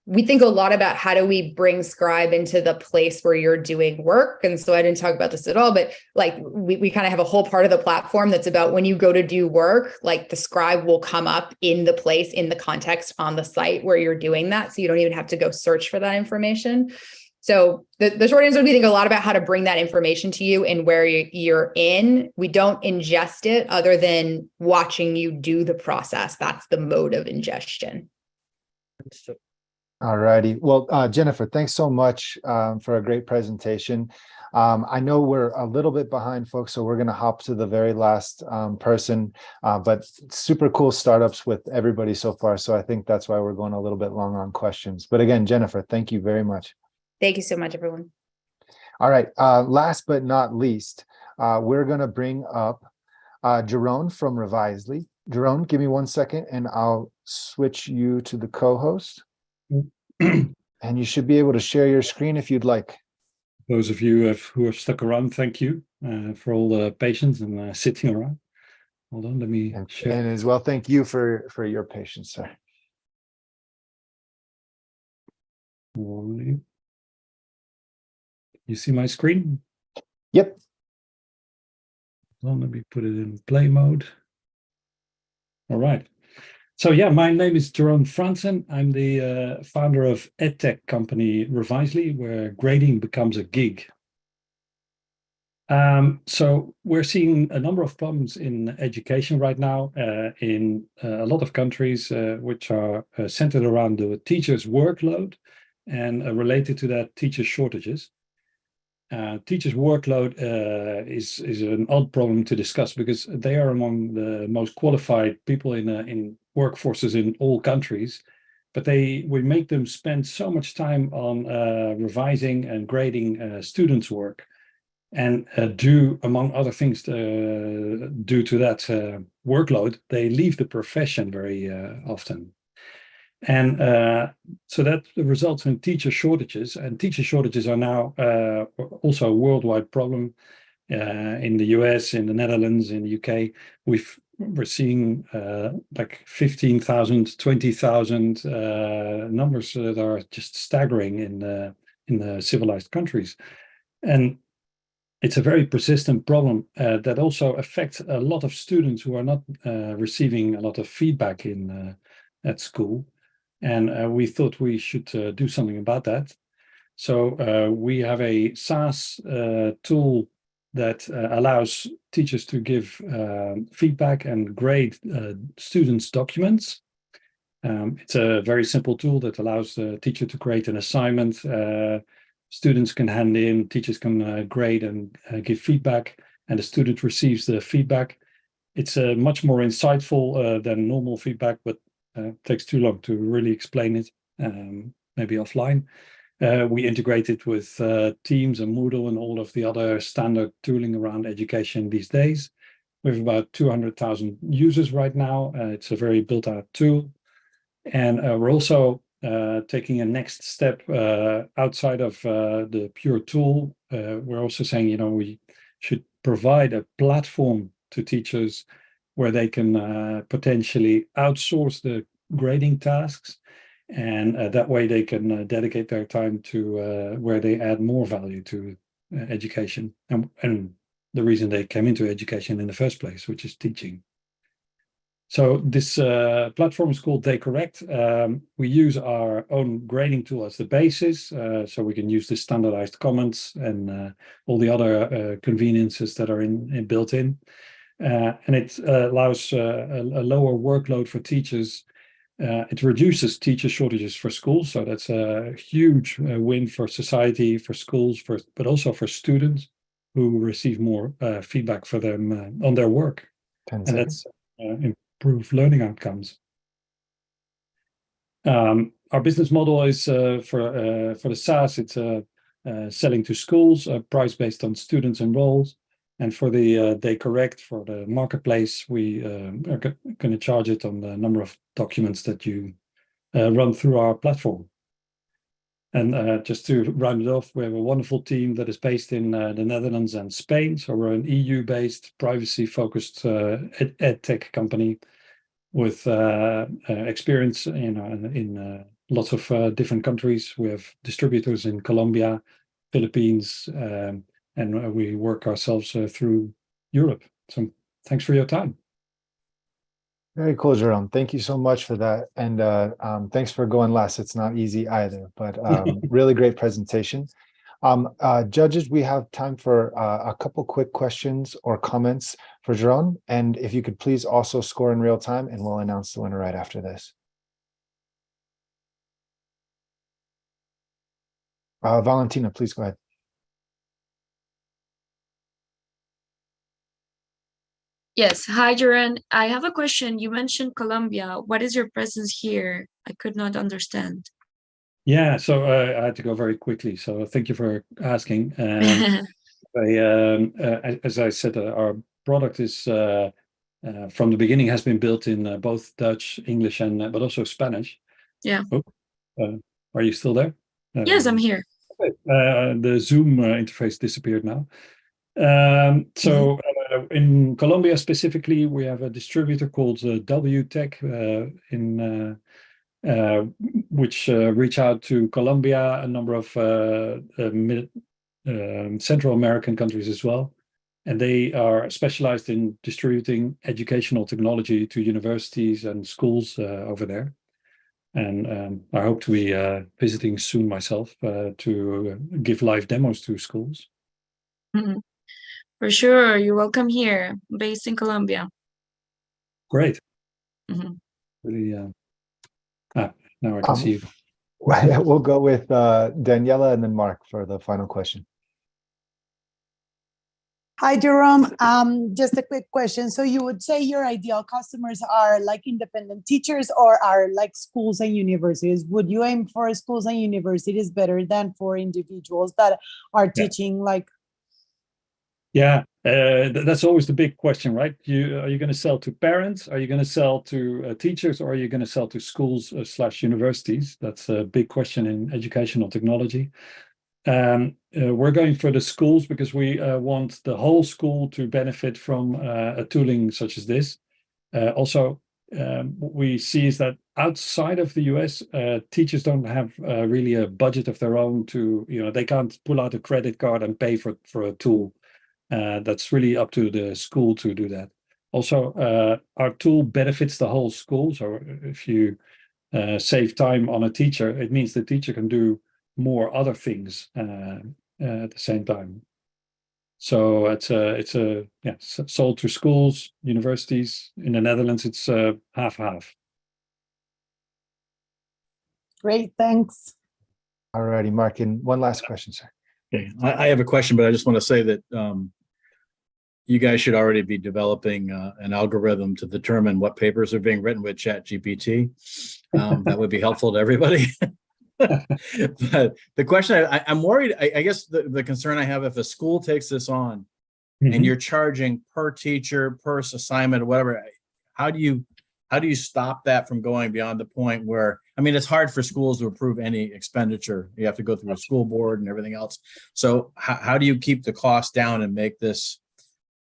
We think a lot about how do we bring scribe into the place where you're doing work. And so I didn't talk about this at all, but like we kind of have a whole part of the platform that's about when you go to do work, like the scribe will come up in the place, in the context on the site where you're doing that. So you don't even have to go search for that information. So the short answer, we think a lot about how to bring that information to you and where you're in. We don't ingest it other than watching you do the process. That's the mode of ingestion. All righty. Well, Jennifer, thanks so much for a great presentation. I know we're a little bit behind, folks, so we're going to hop to the very last person, but super cool startups with everybody so far. So I think that's why we're going a little bit long on questions. But again, Jennifer, thank you very much. Thank you so much, everyone. All right. Last but not least, we're going to bring up Jerome from Revisely. Jerome, give me 1 second and I'll switch you to the co-host. And you should be able to share your screen if you'd like. Those of you who have stuck around, thank you for all the patience and sitting around. Hold on, let me share. And as well, thank you for your patience, sir. You see my screen? Yep. Hold on, let me put it in play mode. All right. So yeah, my name is Jerome Franzen. I'm the founder of edtech company Revisely, where grading becomes a gig. So we're seeing a number of problems in education right now in a lot of countries, which are centered around the teacher's workload and related to that, teacher shortages. Teachers' workload is an odd problem to discuss because they are among the most qualified people in workforces in all countries, but we make them spend so much time on revising and grading students' work, and among other things, due to that workload, they leave the profession very often. And so that results in teacher shortages, and teacher shortages are now also a worldwide problem. In the US, in the Netherlands, in the UK, we're seeing like 15,000, 20,000 numbers that are just staggering in the civilized countries. And it's a very persistent problem that also affects a lot of students who are not receiving a lot of feedback at school. And we thought we should do something about that. So we have a SaaS tool that allows teachers to give feedback and grade students' documents. It's a very simple tool that allows the teacher to create an assignment. Students can hand in, teachers can grade and give feedback, and the student receives the feedback. It's much more insightful than normal feedback, but takes too long to really explain it, maybe offline. We integrate it with Teams and Moodle and all of the other standard tooling around education these days. We have about 200,000 users right now. It's a very built-out tool. And we're also taking a next step outside of the pure tool. We're also saying, we should provide a platform to teachers where they can potentially outsource the grading tasks, and that way they can dedicate their time to where they add more value to education and the reason they came into education in the first place, which is teaching. So this platform is called DayCorrect. We use our own grading tool as the basis, so we can use the standardized comments and all the other conveniences that are built in. And it allows a lower workload for teachers It reduces teacher shortages for schools, so that's a huge win for society, for schools, but also for students who receive more feedback for them on their work. 10 and seconds. that's improved learning outcomes. Our business model is for the SaaS, it's selling to schools, price based on students and roles. And for the They Correct, for the marketplace, we are going to charge it on the number of documents that you run through our platform. And just to round it off, we have a wonderful team that is based in the Netherlands and Spain. So we're an EU-based, privacy-focused ed tech company with experience in lots of different countries. We have distributors in Colombia, Philippines, and we work ourselves through Europe. So thanks for your time. Very cool, Jerome. Thank you so much for that. And thanks for going last. It's not easy either, but really great presentation. Judges, we have time for a couple quick questions or comments for Jerome. And if you could please also score in real time, and we'll announce the winner right after this. Valentina, please go ahead. Yes. Hi, Duran. I have a question. You mentioned Colombia. What is your presence here? I could not understand. Yeah, so I had to go very quickly. So thank you for asking. As I said, our product is from the beginning has been built in both Dutch, English, and but also Spanish. Yeah. Oh, are you still there? Yes, I'm here. Okay. The Zoom interface disappeared now. In Colombia specifically, we have a distributor called WTech which reach out to Colombia, a number of Central American countries as well. And they are specialized in distributing educational technology to universities and schools over there. And I hope to be visiting soon myself to give live demos to schools. Mm-hmm. For sure. You're welcome here, based in Colombia. Great. Mm-hmm. Really, now I can see you. We'll go with Daniela and then Mark for the final question. Hi, Jerome. Just a quick question. So you would say your ideal customers are like independent teachers or are like schools and universities? Would you aim for schools and universities better than for individuals that are teaching like? Yeah, that's always the big question, right? Are you going to sell to parents? Are you going to sell to teachers? Or are you going to sell to schools / universities? That's a big question in educational technology. We're going for the schools because we want the whole school to benefit from a tooling such as this. Also, what we see is that outside of the US, teachers don't have really a budget of their own to, they can't pull out a credit card and pay for a tool. That's really up to the school to do that. Also, our tool benefits the whole school. So if you save time on a teacher, it means the teacher can do more other things at the same time. So it's sold to schools, universities. In the Netherlands, it's half-half. Great, thanks. All righty, Mark, and one last question, sir. Okay, I have a question, but I just want to say that you guys should already be developing an algorithm to determine what papers are being written with ChatGPT. That would be helpful to everybody. But the question I'm worried, I guess the concern I have, if a school takes this on and you're charging per teacher, per assignment, or whatever, how do you stop that from going beyond the point where, I mean, it's hard for schools to approve any expenditure. You have to go through a school board and everything else. So how do you keep the cost down and make this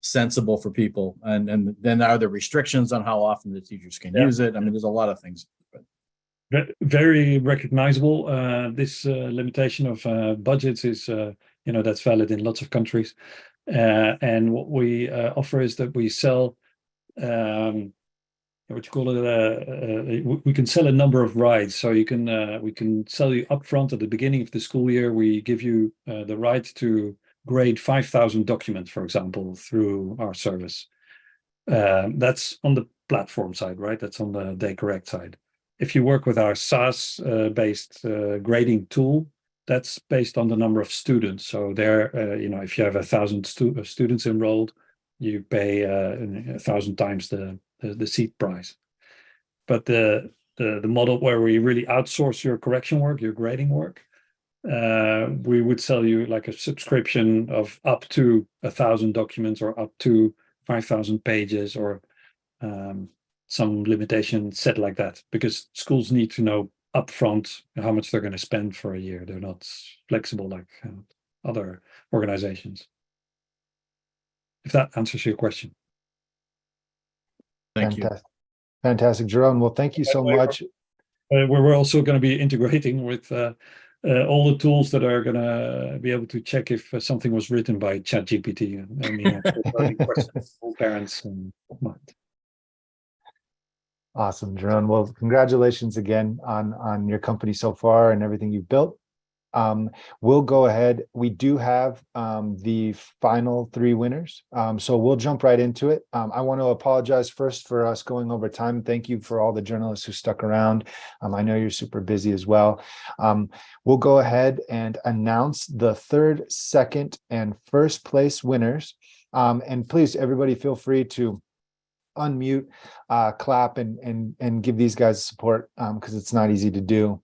sensible for people? And then are there restrictions on how often the teachers can use it? I mean, there's a lot of things. Very recognizable. This limitation of budgets is, that's valid in lots of countries. And what we offer is that we sell, what you call it, we can sell a number of rides. So we can sell you upfront at the beginning of the school year. We give you the right to grade 5,000 documents, for example, through our service. That's on the platform side, right? That's on the They Correct side. if you work with our SaaS based grading tool, that's based on the number of students. So there, if you have 1,000 students enrolled, you pay 1,000 times the seat price. But the model where we really outsource your correction work, your grading work, we would sell you like a subscription of up to 1,000 documents or up to 5,000 pages, or some limitation set like that, because schools need to know upfront how much they're going to spend for a year. They're not flexible like other organizations. If that answers your question. Thank you. Fantastic, Jerome. Well, thank you so much. We're also going to be integrating with all the tools that are going to be able to check if something was written by ChatGPT. I mean, questions for parents and whatnot. Awesome, Jerome. Well, congratulations again on your company so far and everything you've built. We'll go ahead. We do have the final 3 winners. So we'll jump right into it. I want to apologize first for us going over time. Thank you for all the journalists who stuck around. I know you're super busy as well. We'll go ahead and announce the 3rd, 2nd, and 1st place winners. And please, everybody, feel free to unmute, clap, and give these guys support, because it's not easy to do.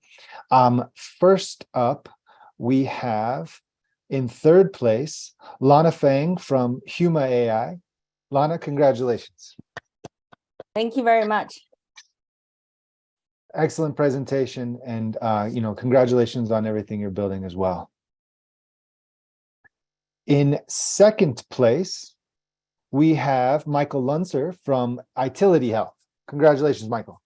First up, we have in 3rd place, Lana Feng from Huma AI. Lana, congratulations. Thank you very much. Excellent presentation, and congratulations on everything you're building as well. In 2nd place, we have Michael Lunzer from Vitality Health. Congratulations, Michael.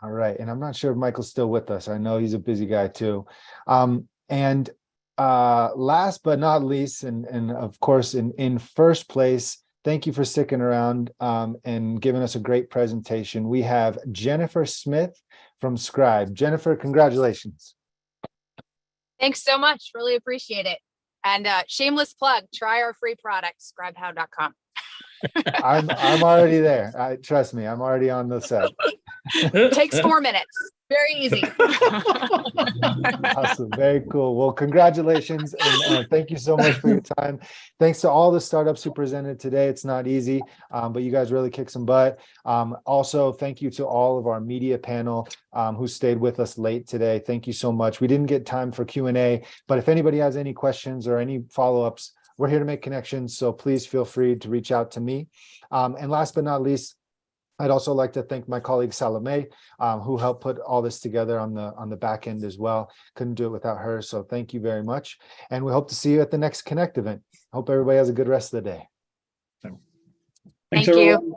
All right, and I'm not sure if Michael's still with us. I know he's a busy guy too. And last but not least, and of course, in 1st place, thank you for sticking around and giving us a great presentation. We have Jennifer Smith from Scribe. Jennifer, congratulations. Thanks so much. Really appreciate it. And shameless plug, try our free product, scribehow.com. I'm already there. Trust me, I'm already on the set. Takes 4 minutes. Very easy. Awesome. Very cool. Well, congratulations. And thank you so much for your time. Thanks to all the startups who presented today. It's not easy, but you guys really kicked some butt. Also, thank you to all of our media panel who stayed with us late today. Thank you so much. We didn't get time for Q&A, but if anybody has any questions or any follow-ups, we're here to make connections. So please feel free to reach out to me. And last but not least, I'd also like to thank my colleague Salome, who helped put all this together on the back end as well. Couldn't do it without her. So thank you very much. And we hope to see you at the next Connect event. Hope everybody has a good rest of the day. Thank you.